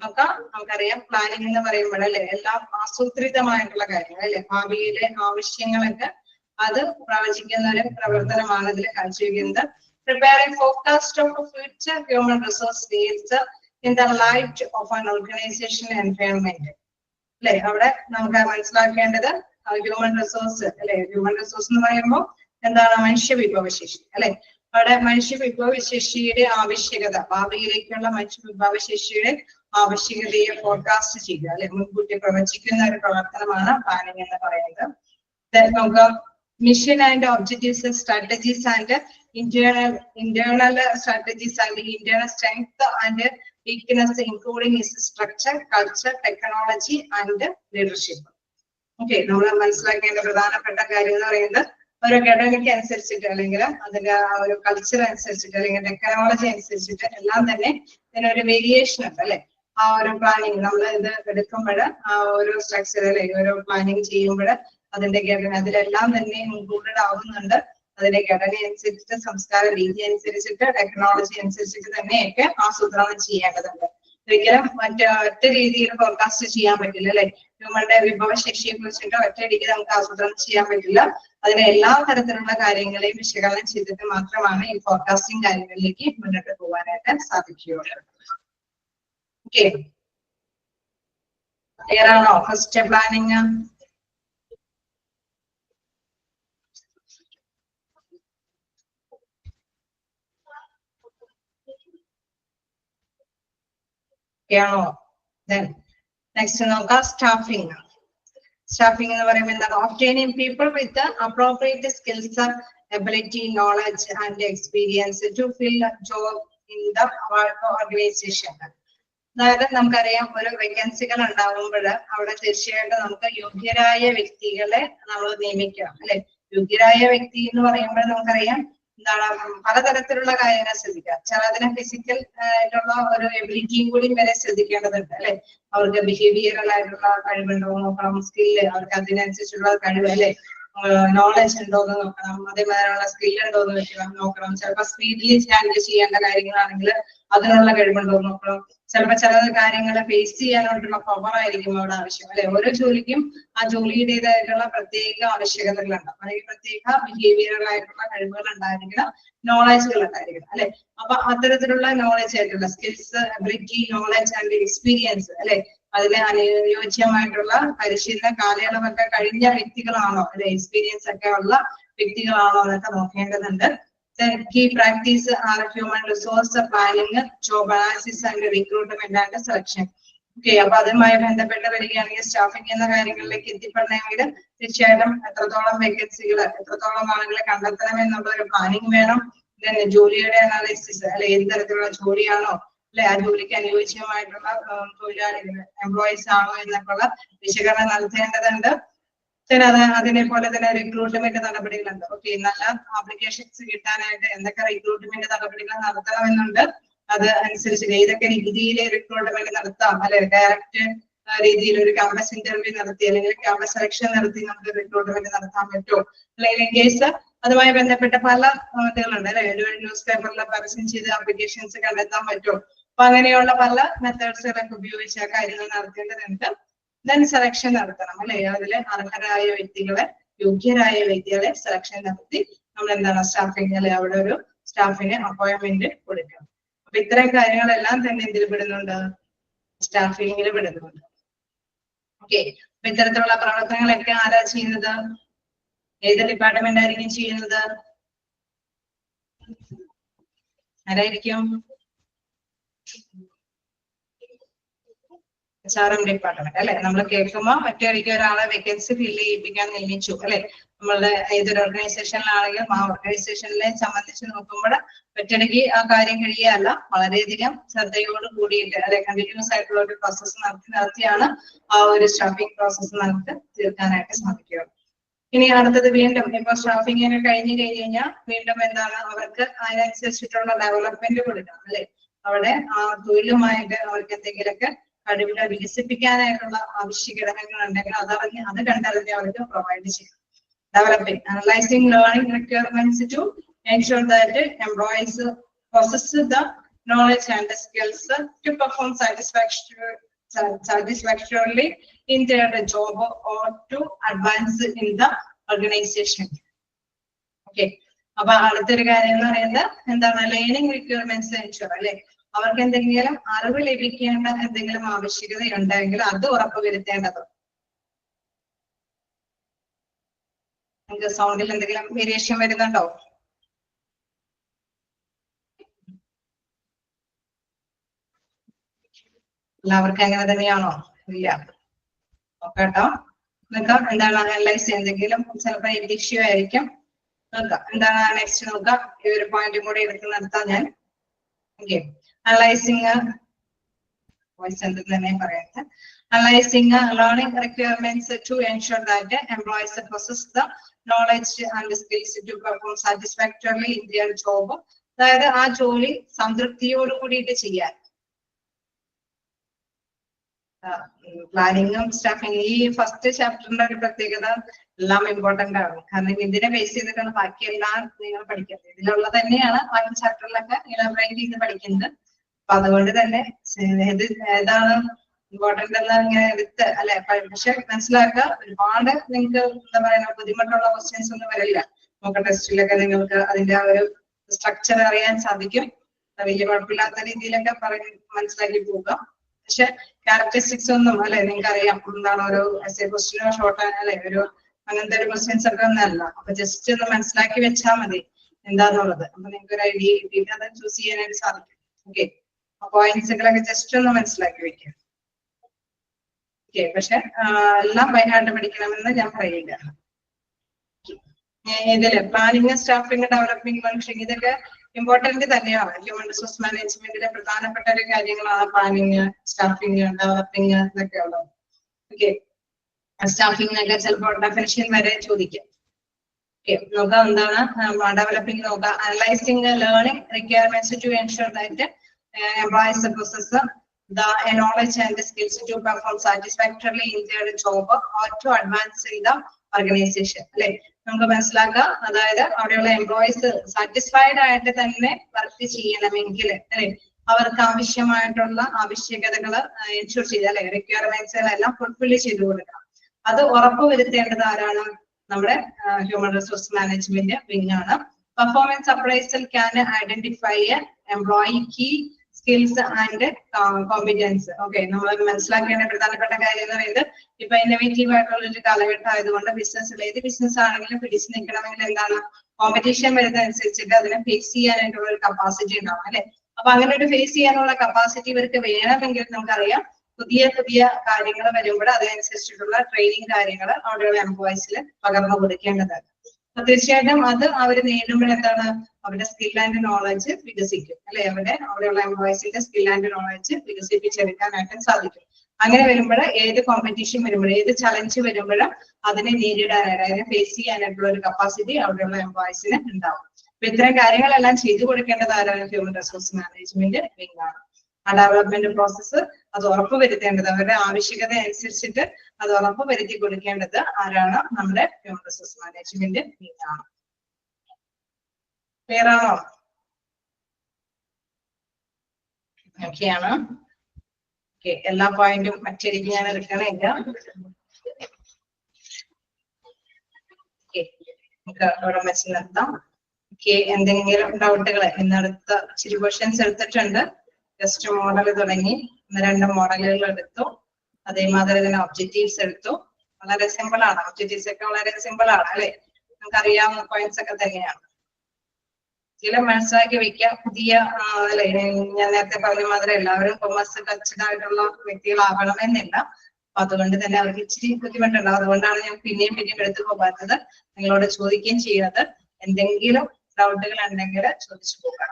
നമുക്കറിയാം പ്ലാനിങ് എന്ന് പറയുമ്പോഴല്ലേ എല്ലാം ആസൂത്രിതമായിട്ടുള്ള കാര്യങ്ങൾ അല്ലെ, ഭാവിയിലെ ആവശ്യങ്ങളൊക്കെ അത് പ്രവചിക്കുന്ന ഒരു പ്രവർത്തനമാണ് ഇതിൽ കാഴ്ചവെക്കുന്നത്. Preparing forecast of future human resource needs in the light of an organization environment. അല്ലെ, അവിടെ നമുക്ക് മനസ്സിലാക്കേണ്ടത് ഹ്യൂമൻ റിസോഴ്സ് അല്ലെ, ഹ്യൂമൻ റിസോഴ്സ് എന്ന് പറയുമ്പോൾ എന്താണ് മനുഷ്യ വിഭവശേഷി അല്ലെ. അവിടെ മനുഷ്യ വിഭവശേഷിയുടെ ആവശ്യകത, ഭാവിയിലേക്കുള്ള മനുഷ്യ വിഭവശേഷിയുടെ ആവശ്യകതയെ ഫോർകാസ്റ്റ് ചെയ്യുക അല്ലെ, മുൻകൂട്ടി പ്രവചിക്കുന്ന ഒരു പ്രവർത്തനമാണ് പ്ലാനിങ് എന്ന് പറയുന്നത്. നമുക്ക് mission and objectives, strategies and internal strategies and internal strength and weakness including its structure, culture, technology and leadership. Okay, നമ്മൾ മനസ്സിലാക്കേണ്ട പ്രധാനപ്പെട്ട കാര്യം എന്ന് പറയുന്നത് ഒരു ഘടനയ്ക്ക് അനുസരിച്ചിട്ട് അല്ലെങ്കിൽ അതിന്റെ ആ ഒരു കൾച്ചർ അനുസരിച്ചിട്ട് അല്ലെങ്കിൽ ടെക്നോളജി അനുസരിച്ചിട്ട് എല്ലാം തന്നെ ഇതിനൊരു വേരിയേഷൻ ഉണ്ട് അല്ലെ. ആ ഒരു പ്ലാനിങ് നമ്മൾ ഇത് എടുക്കുമ്പോൾ ആ ഒരു സ്ട്രക്ചർ അല്ലെ, ഒരു പ്ലാനിങ് ചെയ്യുമ്പോൾ അതിന്റെ ഘടന അതിലെല്ലാം തന്നെ ഇൻക്ലൂഡഡ് ആവുന്നുണ്ട്. അതിന്റെ ഘടന അനുസരിച്ചിട്ട്, സംസ്കാര രീതി അനുസരിച്ചിട്ട്, ടെക്നോളജി അനുസരിച്ചിട്ട് തന്നെയൊക്കെ ആസൂത്രണം ചെയ്യേണ്ടതുണ്ട്. ഒരിക്കലും ഒറ്റ രീതിയിൽ ഫോർകാസ്റ്റ് ചെയ്യാൻ പറ്റില്ല അല്ലെ. നമ്മുടെ വിഭവശേഷിയെ കുറിച്ചിട്ട് ഒറ്റയടിക്ക് നമുക്ക് ആസൂത്രണം ചെയ്യാൻ പറ്റില്ല. അതിന് എല്ലാ തരത്തിലുള്ള കാര്യങ്ങളെയും വിശകലനം ചെയ്തിട്ട് മാത്രമാണ് ഈ ഫോർകാസ്റ്റിംഗ് കാര്യങ്ങളിലേക്ക് മുന്നോട്ട് പോകാനായിട്ട് സാധിക്കുകയുള്ളൂ. ഓക്കെ, ക്ലിയർ ആണോ? ഫസ്റ്റ് പ്ലാനിങ് ാണോ? നെക്സ്റ്റ് നോക്കാം സ്റ്റാഫിംഗ്. സ്റ്റാഫിംഗ് എന്ന് പറയുമ്പോൾ എന്താണ്? obtaining people with the appropriate skills, ability, knowledge and experience to fill a job in the organization. അതായത് നമുക്കറിയാം ഒരു വേക്കൻസികൾ ഉണ്ടാകുമ്പോൾ അവിടെ തീർച്ചയായിട്ടും നമുക്ക് യോഗ്യരായ വ്യക്തികളെ നമ്മൾ നിയമിക്കണം അല്ലെ. യോഗ്യരായ വ്യക്തി എന്ന് പറയുമ്പോൾ നമുക്കറിയാം എന്താണ് പലതരത്തിലുള്ള കാര്യങ്ങൾ ശ്രദ്ധിക്കുക. ചിലതിനെ ഫിസിക്കൽ ആയിട്ടുള്ള ഒരു എബിലിറ്റിയും കൂടി വരെ ശ്രദ്ധിക്കേണ്ടതുണ്ട് അല്ലെ. അവർക്ക് ബിഹേവിയറൽ ആയിട്ടുള്ള കഴിവുണ്ടോ നോക്കണം, സ്കില്ല് അവർക്ക് അതിനനുസരിച്ചുള്ള കഴിവ് അല്ലെ. നോളജ് ഉണ്ടോ എന്ന് നോക്കണം, അതേമാതിരിയുള്ള സ്കിൽ ഉണ്ടോ എന്ന് നോക്കണം. ചിലപ്പോൾ സ്പീഡിലി ഹാൻഡിൽ ചെയ്യേണ്ട കാര്യങ്ങളാണെങ്കിൽ അതിനുള്ള കഴിവുണ്ടോ എന്ന് നോക്കണം. ചിലപ്പോൾ ചില കാര്യങ്ങൾ ഫേസ് ചെയ്യാനായിട്ടുള്ള പവർ ആയിരിക്കും അവിടെ ആവശ്യം, അല്ലെ? ഓരോ ജോലിക്കും ആ ജോലിയുടേതായിട്ടുള്ള പ്രത്യേക ആവശ്യകതകളുണ്ട്, അല്ലെങ്കിൽ പ്രത്യേക ബിഹേവിയറൽ ആയിട്ടുള്ള കഴിവുകൾ ഉണ്ടായിരിക്കണം, നോളജുകൾ ഉണ്ടായിരിക്കണം, അല്ലെ? അപ്പൊ അത്തരത്തിലുള്ള നോളജ് ആയിട്ടുള്ള skills, ability, knowledge and experience, അല്ലെ? അതിന് അനുയോജ്യമായിട്ടുള്ള പരിശീലന കാലയളവൊക്കെ കഴിഞ്ഞ വ്യക്തികളാണോ, അല്ലെ? എക്സ്പീരിയൻസ് ഒക്കെ ഉള്ള വ്യക്തികളാണോ എന്നൊക്കെ നോക്കേണ്ടതുണ്ട്. Key practice are human resource planning, job analysis and recruitment and selection. Okay, അപ്പൊ അതുമായി ബന്ധപ്പെട്ട് വരികയാണെങ്കിൽ സ്റ്റാഫിംഗ് എന്ന കാര്യങ്ങളിലേക്ക് എത്തിപ്പെടണമെങ്കിൽ തീർച്ചയായിട്ടും എത്രത്തോളം വേക്കൻസികൾ, എത്രത്തോളം ആളുകളെ കണ്ടെത്തണം എന്നുള്ള ഒരു പ്ലാനിങ് വേണം. ജോലിയുടെ അനാലിസിസ്, അല്ലെ? ഏത് തരത്തിലുള്ള ജോലിയാണോ, അല്ലെ? ആ ജോലിക്ക് അനുയോജ്യമായിട്ടുള്ള തൊഴിലാളികൾ, എംപ്ലോയീസ് ആണോ എന്നൊക്കെയുള്ള വിശകലനം നടത്തേണ്ടതുണ്ട്. അതിനെ പോലെ തന്നെ റിക്രൂട്ട്മെന്റ് നടപടികളുണ്ട്. ഓക്കെ, നല്ല ആപ്ലിക്കേഷൻസ് കിട്ടാനായിട്ട് എന്തൊക്കെ റിക്രൂട്ട്മെന്റ് നടപടികൾ നടത്തണമെന്നുണ്ട്. അത് അനുസരിച്ച് ഏതൊക്കെ രീതിയിൽ റിക്രൂട്ട്മെന്റ് നടത്താം, അല്ലെ? ഡയറക്റ്റ് രീതിയിൽ ഒരു ക്യാമ്പസ് ഇന്റർവ്യൂ നടത്തി അല്ലെങ്കിൽ ക്യാമ്പസ് സെലക്ഷൻ നടത്തി നമുക്ക് റിക്രൂട്ട്മെന്റ് നടത്താൻ പറ്റുമോ, അല്ലെങ്കിൽ ഇൻ കേസ് അതുമായി ബന്ധപ്പെട്ട പല ഇതുകളുണ്ട്, അല്ലെ? ഒരു ന്യൂസ് പേപ്പറിൽ പരസ്യം ചെയ്ത് ആപ്ലിക്കേഷൻസ് കണ്ടെത്താൻ പറ്റുമോ? അപ്പൊ അങ്ങനെയുള്ള പല മെത്തേഡ്സുകളൊക്കെ ഉപയോഗിച്ച് കാര്യങ്ങൾ നടത്തേണ്ടതുണ്ട്. ദെൻ സെലക്ഷൻ നടത്തണം, അല്ലെ? അതില് അർഹരായ വ്യക്തികളെ, യോഗ്യരായ വ്യക്തികളെ സെലക്ഷൻ നടത്തി നമ്മൾ എന്താണ് സ്റ്റാഫിംഗ്, അല്ലെ? അവിടെ ഒരു സ്റ്റാഫിന് അപ്പോയിന്റ്മെന്റ് കൊടുക്കണം. അപ്പൊ ഇത്തരം കാര്യങ്ങളെല്ലാം തന്നെ എന്തിൽ പെടുന്നുണ്ട്? സ്റ്റാഫിംഗിൽ പെടുന്നുണ്ട്. ഓക്കെ, അപ്പൊ ഇത്തരത്തിലുള്ള പ്രവർത്തനങ്ങളൊക്കെ ആരാ ചെയ്യുന്നത്? ഏത് ഡിപ്പാർട്ട്മെന്റ് ആയിരിക്കും ചെയ്യുന്നത്? ആരായിരിക്കും? HRM ഡിപ്പാർട്ട്മെന്റ്, അല്ലെ? നമ്മൾ കേൾക്കുമ്പോൾ ഒറ്റയടിക്ക് ഒരാളെ വേക്കൻസി ഫില്ല് ചെയ്യിപ്പിക്കാൻ നിയമിച്ചു, അല്ലെ? നമ്മളുടെ ഏതൊരു ഓർഗനൈസേഷനിലാണെങ്കിലും ആ ഓർഗനൈസേഷനിലെ സംബന്ധിച്ച് നോക്കുമ്പോൾ ഒറ്റയടിക്ക് ആ കാര്യം കഴിയുകയല്ല, വളരെയധികം ശ്രദ്ധയോട് കൂടിയിട്ട്, അല്ലെ? കണ്ടിന്യൂസ് ആയിട്ടുള്ള ഒരു പ്രോസസ്സ് നടത്തിയാണ് ആ ഒരു സ്റ്റാഫിംഗ് പ്രോസസ്സ് നമുക്ക് തീർക്കാനായിട്ട് സാധിക്കുക. ഇനി അടുത്തത് വീണ്ടും ഇപ്പൊ സ്റ്റാഫിംഗ് ഒക്കെ കഴിഞ്ഞു കഴിഞ്ഞാൽ വീണ്ടും എന്താണ് അവർക്ക് അതിനനുസരിച്ചിട്ടുള്ള ഡെവലപ്മെന്റ് കൊടുക്കണം, അല്ലെ? അവിടെ ആ തൊഴിലുമായിട്ട് അവർക്ക് എന്തെങ്കിലുമൊക്കെ കഴിവുകൾ വികസിപ്പിക്കാനായിട്ടുള്ള ആവശ്യഘടകങ്ങൾ ഉണ്ടെങ്കിൽ അത് കണ്ടറിഞ്ഞ് അവർക്ക് പ്രൊവൈഡ് ചെയ്യും. Developing, analyzing learning requirements to ensure that employees possess the knowledge and the skills to perform satisfactorily in their job or to advance in the organization. Okay, അപ്പൊ അടുത്തൊരു കാര്യം എന്ന് പറയുന്നത് എന്താണ്? ലേണിംഗ് റിക്വയർമെന്റ്സ് എൻഷുർ, അല്ലെ? അവർക്ക് എന്തെങ്കിലും അറിവ് ലഭിക്കേണ്ട എന്തെങ്കിലും ആവശ്യകത ഉണ്ടെങ്കിൽ അത് ഉറപ്പുവരുത്തേണ്ടത്. നിങ്ങൾക്ക് സൗണ്ടിൽ എന്തെങ്കിലും വേരിയേഷൻ വരുന്നുണ്ടോ? എല്ലാവർക്കും അങ്ങനെ തന്നെയാണോ? ഇല്ല. നോക്കാട്ടോ, നോക്കാം എന്താണ് അനലൈസ് എന്തെങ്കിലും ചിലപ്പോൾ ഇഷ്യൂ ആയിരിക്കും. നോക്കാം എന്താണ് നെക്സ്റ്റ് നോക്കാം. ഈ ഒരു പോയിന്റും കൂടി എടുത്ത് നടത്താം ഞാൻ. ഓക്കെ, അനലൈസിങ് വോയിസ് തന്നെ പറയുന്നത്. Analyzing learning requirements to ensure that employees possess the knowledge and skills to perform satisfactorily in their job. അതായത് ആ ജോലി സംതൃപ്തിയോട് കൂടിയിട്ട് ചെയ്യാൻ. പ്ലാനിങ്ങും സ്റ്റാഫിംഗ് ഈ ഫസ്റ്റ് ചാപ്റ്ററിന്റെ ഒരു പ്രത്യേകത എല്ലാം ഇമ്പോർട്ടന്റ് ആണ്. കാരണം ഇതിനെ ബേസ് ചെയ്തിട്ടാണ് ബാക്കിയെല്ലാം നിങ്ങൾ പഠിക്കുന്നത്. ഇതിലുള്ള തന്നെയാണ് ബാക്കി ചാപ്റ്ററിലൊക്കെ ഇലാബറേറ്റ് ചെയ്ത് പഠിക്കുന്നത്. അപ്പൊ അതുകൊണ്ട് തന്നെ ഇത് ഏതാണ് ഇമ്പോർട്ടന്റ് എന്ന് ഇങ്ങനെ എടുത്ത്, അല്ലെ? പക്ഷെ മനസ്സിലാക്കുക, ഒരുപാട് നിങ്ങൾക്ക് എന്താ പറയുക ബുദ്ധിമുട്ടുള്ള ക്വസ്റ്റ്യൻസ് ഒന്നും വരില്ല. നമുക്ക് ടെസ്റ്റിലൊക്കെ നിങ്ങൾക്ക് അതിന്റെ ആ ഒരു സ്ട്രക്ചർ അറിയാൻ സാധിക്കും. വലിയ കുഴപ്പമില്ലാത്ത രീതിയിലൊക്കെ പറഞ്ഞ് മനസ്സിലാക്കി പോവുക. പക്ഷെ ക്യാരക്ടറിസ്റ്റിക്സ് ഒന്നും, അല്ലെ? നിങ്ങൾക്ക് അറിയാം എന്താണ് ഒരു എസ്എ ക്വസ്റ്റ്യനോ ഷോർട്ട് അല്ലെ ഒരു അങ്ങനത്തെ ഒരു ക്വസ്റ്റ്യൻസ് ഒക്കെ ഒന്നല്ല. അപ്പൊ ജസ്റ്റ് ഒന്ന് മനസ്സിലാക്കി വെച്ചാൽ മതി എന്താന്നുള്ളത്. അപ്പൊ നിങ്ങൾക്ക് ഒരു ഐഡിയ കിട്ടിയിട്ട് അത് ചൂസ് ചെയ്യാനായിട്ട് സാധിക്കും. ഓക്കെ, പോയിന്റ്സുകളൊക്കെ ജസ്റ്റ് ഒന്ന് മനസ്സിലാക്കി വെക്കുക. ഓക്കെ, പക്ഷെ എല്ലാം ബൈഹാർട്ട് പഠിക്കണമെന്ന് ഞാൻ പറയില്ല. ഇതില് പ്ലാനിങ്, സ്റ്റാഫിംഗ്, ഡെവലപ്പിംഗ്, ഫംഗ്ഷൻ ഇതൊക്കെ ഇമ്പോർട്ടന്റ് തന്നെയാണ്. ഹ്യൂമൻ റിസോഴ്സ് മാനേജ്മെന്റിലെ പ്രധാനപ്പെട്ട ഒരു കാര്യങ്ങളാണ് പ്ലാനിങ്, സ്റ്റാഫിംഗ്, ഡെവലപ്പിംഗ് ഇതൊക്കെ ഉള്ളത്. ഓക്കെ, സ്റ്റാഫിംഗിനൊക്കെ ചിലപ്പോൾ ഡെഫിനിഷൻ വരെ ചോദിക്കാം. ഓക്കെ, നോക്കാം എന്താണ് ഡെവലപ്പിംഗ് നോക്കാം. Analysing learning requirements to ensure that employees possess the knowledge and the skills to perform satisfactorily in their job or to advance in the organisation അല്ലെ. നമുക്ക് മനസ്സിലാക്കാം, അതായത് അവിടെയുള്ള എംപ്ലോയീസ് സാറ്റിസ്ഫൈഡ് ആയിട്ട് തന്നെ വർക്ക് ചെയ്യണമെങ്കിൽ അല്ലെ, അവർക്ക് ആവശ്യമായിട്ടുള്ള ആവശ്യകതകൾ എൻഷുർ ചെയ്ത് അല്ലെ, റിക്വയർമെന്റ്സുകളെല്ലാം ഫുൾഫിൽ ചെയ്തു കൊടുക്കണം. അത് ഉറപ്പുവരുത്തേണ്ടത് ആരാണ്? നമ്മുടെ ഹ്യൂമൻ റിസോഴ്സ് മാനേജ്മെന്റ് വിങ് ആണ്. Performance appraisal can identify employee key skills and competence. Okay, നമ്മൾ മനസ്സിലാക്കേണ്ട പ്രധാനപ്പെട്ട കാര്യം എന്ന് പറയുന്നത്, ഇപ്പൊ ഇന്നോവേറ്റീവ് ആയിട്ടുള്ള ഒരു കാലഘട്ടം ആയതുകൊണ്ട് ബിസിനസ്സിൽ ഏത് ബിസിനസ് ആണെങ്കിലും പിടിച്ചു നിൽക്കണമെങ്കിൽ എന്താണ്, കോമ്പറ്റീഷൻ വരുന്നതനുസരിച്ചിട്ട് അതിനെ ഫേസ് ചെയ്യാനായിട്ടുള്ള ഒരു കപ്പാസിറ്റി ഉണ്ടാവും അല്ലെ. അപ്പൊ അങ്ങനെ ഒരു ഫേസ് ചെയ്യാനുള്ള കപ്പാസിറ്റി ഇവർക്ക് വേണമെങ്കിൽ നമുക്കറിയാം, പുതിയ പുതിയ കാര്യങ്ങൾ വരുമ്പോൾ അതിനനുസരിച്ചിട്ടുള്ള ട്രെയിനിങ് കാര്യങ്ങൾ അവിടെയുള്ള എംപ്ലോയീസിൽ പകർന്നു കൊടുക്കേണ്ടതാണ്. അപ്പൊ തീർച്ചയായിട്ടും അത് അവർ നേടുമ്പോൾ എന്താണ്, അവരുടെ സ്കിൽ ആൻഡ് നോളജ് വികസിക്കും അല്ലെ, അവിടെയുള്ള എംപ്ലോയീസിന്റെ സ്കിൽ ആൻഡ് നോളജ് വികസിപ്പിച്ചെടുക്കാനായിട്ട് സാധിക്കും. അങ്ങനെ വരുമ്പോൾ ഏത് കോമ്പറ്റീഷൻ വരുമ്പോഴും ഏത് ചലഞ്ച് വരുമ്പോഴും അതിനെ നേരിടാനായിട്ട്, അതിനെ ഫേസ് ചെയ്യാനായിട്ടുള്ള ഒരു കപ്പാസിറ്റി അവിടെയുള്ള എംപ്ലോയീസിന് ഉണ്ടാവും. അപ്പൊ ഇത്തരം കാര്യങ്ങളെല്ലാം ചെയ്തു കൊടുക്കേണ്ടത് ആരാണ്? ഹ്യൂമൻ റിസോഴ്സ് മാനേജ്മെന്റ് വിങ് ആണ്. ആ ഡെവലപ്മെന്റ് പ്രോസസ്സ് അത് ഉറപ്പുവരുത്തേണ്ടത്, അവരുടെ ആവശ്യകത അനുസരിച്ചിട്ട് അത് ഉറപ്പുവരുത്തി കൊടുക്കേണ്ടത് ആരാണ്? നമ്മുടെ ഹ്യൂമൻ റിസോഴ്സ് മാനേജ്മെന്റ് വിങ് ആണ്. ക്ലിയർ ആണോ? ഓക്കെയാണ്. ഓക്കെ, എല്ലാ പോയിന്റും മറ്റൊരിക്കൽ ഞാൻ എടുക്കണില്ല. ഓക്കെ, നമുക്ക് അവിടെ വെച്ച് നിർത്താം. ഓക്കെ, എന്തെങ്കിലും ഡൗട്ടുകൾ? ഇന്നടുത്ത ഇച്ചിരി ക്വസ്റ്റ്യൻസ് എടുത്തിട്ടുണ്ട്. ജസ്റ്റ് മോഡൽ തുടങ്ങി 2 മോഡലുകൾ എടുത്തു. അതേമാതിരി തന്നെ ഒബ്ജക്റ്റീവ്സ് എടുത്തു. വളരെ സിമ്പിൾ ആണ്, ഒബ്ജക്റ്റീവ്സ് ഒക്കെ വളരെ സിമ്പിൾ ആണ് അല്ലെ, നമുക്ക് അറിയാവുന്ന പോയിന്റ്സ് ഒക്കെ തന്നെയാണ്. ചില മനസ്സിലാക്കി വെക്കാം. പുതിയ അല്ലെ, ഞാൻ നേരത്തെ പറഞ്ഞ മാതിരി എല്ലാവരും കൊമേഴ്സ് ടച്ച്ഡ് ആയിട്ടുള്ള വ്യക്തികളാകണമെന്നില്ല. അപ്പൊ അതുകൊണ്ട് തന്നെ അവർക്ക് ഇച്ചിരി ബുദ്ധിമുട്ടുണ്ടാവും. അതുകൊണ്ടാണ് ഞാൻ പിന്നെയും എടുത്തു പോകാത്തത്, നിങ്ങളോട് ചോദിക്കുകയും ചെയ്യുന്നത്. എന്തെങ്കിലും ഡൗട്ടുകൾ ഉണ്ടെങ്കിൽ ചോദിച്ചു പോകാം.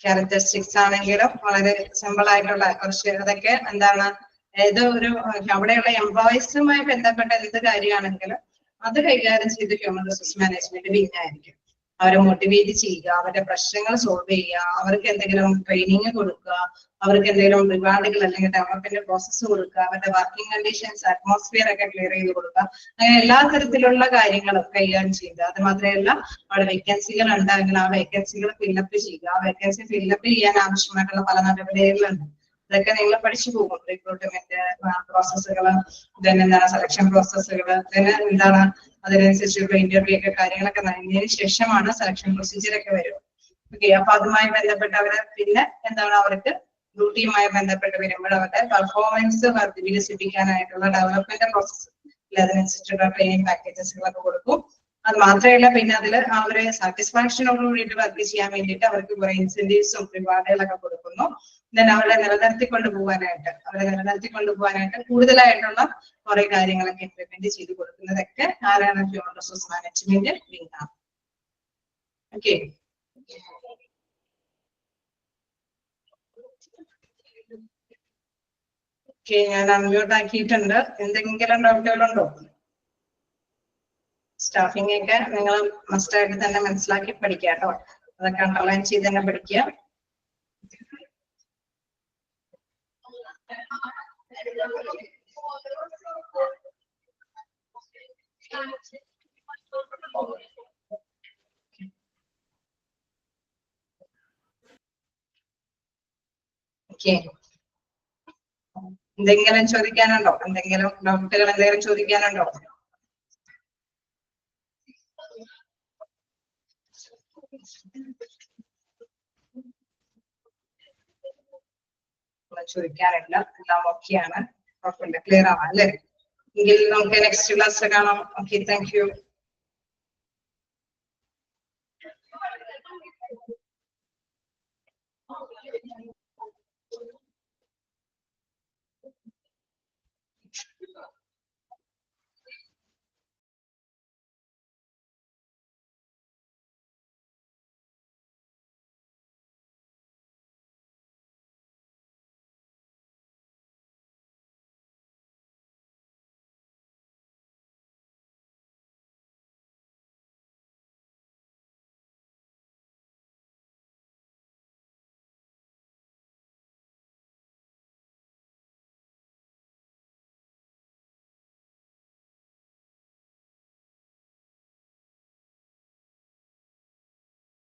ക്യാരക്ടറിസ്റ്റിക്സ് ആണെങ്കിലും വളരെ സിമ്പിൾ ആയിട്ടുള്ള കുറച്ച് അതൊക്കെ എന്താണ്, ഏത് ഒരു അവിടെയുള്ള എംപ്ലോയീസുമായി ബന്ധപ്പെട്ട എന്ത് കാര്യമാണെങ്കിലും അത് കൈകാര്യം ചെയ്ത് ഹ്യൂമൻ റിസോഴ്സ് മാനേജ്മെന്റ് വിങ് ആയിരിക്കും. അവരെ മോട്ടിവേറ്റ് ചെയ്യുക, അവരുടെ പ്രശ്നങ്ങൾ സോൾവ് ചെയ്യുക, അവർക്ക് എന്തെങ്കിലും ട്രെയിനിങ് കൊടുക്കുക, അവർക്ക് എന്തെങ്കിലും റിവാർഡുകൾ അല്ലെങ്കിൽ ഡെവലപ്മെന്റ് പ്രോസസ്സ് കൊടുക്കുക, അവരുടെ വർക്കിംഗ് കണ്ടീഷൻസ് അറ്റ്മോസ്ഫിയർ ഒക്കെ ക്ലിയർ ചെയ്ത് കൊടുക്കുക. അങ്ങനെ എല്ലാ തരത്തിലുള്ള കാര്യങ്ങളും കൈകാര്യം ചെയ്യുക. അത് മാത്രമല്ല, അവിടെ വേക്കൻസികൾ ഉണ്ടെങ്കിൽ ആ വേക്കൻസികൾ ഫില്ലപ്പ് ചെയ്യുക. ആ വേക്കൻസി ഫില്ലപ്പ് ചെയ്യാൻ ആവശ്യമായിട്ടുള്ള പല നടപടികളുണ്ട്. ഇതൊക്കെ നിങ്ങൾ പഠിച്ചു പോകും. റിക്രൂട്ട്മെന്റ് പ്രോസസ്സുകൾ, എന്താണ് സെലക്ഷൻ പ്രോസസ്സുകൾ, എന്താണ് അതിനനുസരിച്ചുള്ള ഇന്റർവ്യൂ ഒക്കെ കാര്യങ്ങളൊക്കെ നടന്നതിന് ശേഷമാണ് സെലക്ഷൻ പ്രൊസീജിയർ ഒക്കെ വരും. ഓക്കെ, അപ്പൊ അതുമായി ബന്ധപ്പെട്ടവര് പിന്നെ എന്താണ്, അവർക്ക് ഡ്യൂട്ടിയുമായി ബന്ധപ്പെട്ട് വരുമ്പോൾ അവരുടെ പെർഫോമൻസ് വികസിപ്പിക്കാനായിട്ടുള്ള ഡെവലപ്മെന്റ് പ്രോസസ്സ് അതിനനുസരിച്ചുള്ള ട്രെയിനിങ് പാക്കേജസുകളൊക്കെ കൊടുക്കും. അത് മാത്രമല്ല, പിന്നെ അതിൽ അവരെ സാറ്റിസ്ഫാക്ഷനോട് കൂടിയിട്ട് വർക്ക് ചെയ്യാൻ വേണ്ടിയിട്ട് അവർക്ക് കുറെ ഇൻസെന്റീവ്സും റിവാർഡുകളൊക്കെ കൊടുക്കുന്നു. ദെൻ അവരെ നിലനിർത്തിക്കൊണ്ട് പോകാനായിട്ട് കൂടുതലായിട്ടുള്ള കുറെ കാര്യങ്ങളൊക്കെ ഇംപ്ലിമെന്റ് ചെയ്ത് കൊടുക്കുന്നതൊക്കെ ആരാണ്? ഹ്യൂമൻ റിസോഴ്സ് മാനേജ്മെന്റ് വിങ് ആണ്. ഓക്കെ, ഞാൻ അൺമ്യൂട്ട് ആക്കിയിട്ടുണ്ട്. എന്തെങ്കിലും ഡൗട്ടുകളുണ്ടോ? സ്റ്റാഫിംഗ് ഒക്കെ നിങ്ങൾ മസ്റ്റായിട്ട് തന്നെ മനസ്സിലാക്കി പഠിക്കുക കേട്ടോ. അതൊക്കെ അണ്ടർലൈൻ ചെയ്ത് തന്നെ പഠിക്കുക. ഓക്കെ, എന്തെങ്കിലും ചോദിക്കാനുണ്ടോ? എന്തെങ്കിലും ഡൗട്ടുകൾ എന്തെങ്കിലും ചോദിക്കാനുണ്ടോ? ചോദിക്കാനില്ല, എല്ലാം ഓക്കെയാണ്, കുഴപ്പമില്ല, ക്ലിയർ ആണ് അല്ലേ? എങ്കിൽ നമുക്ക് നെക്സ്റ്റ് ക്ലാസ്സിൽ കാണാം. Okay, thank you.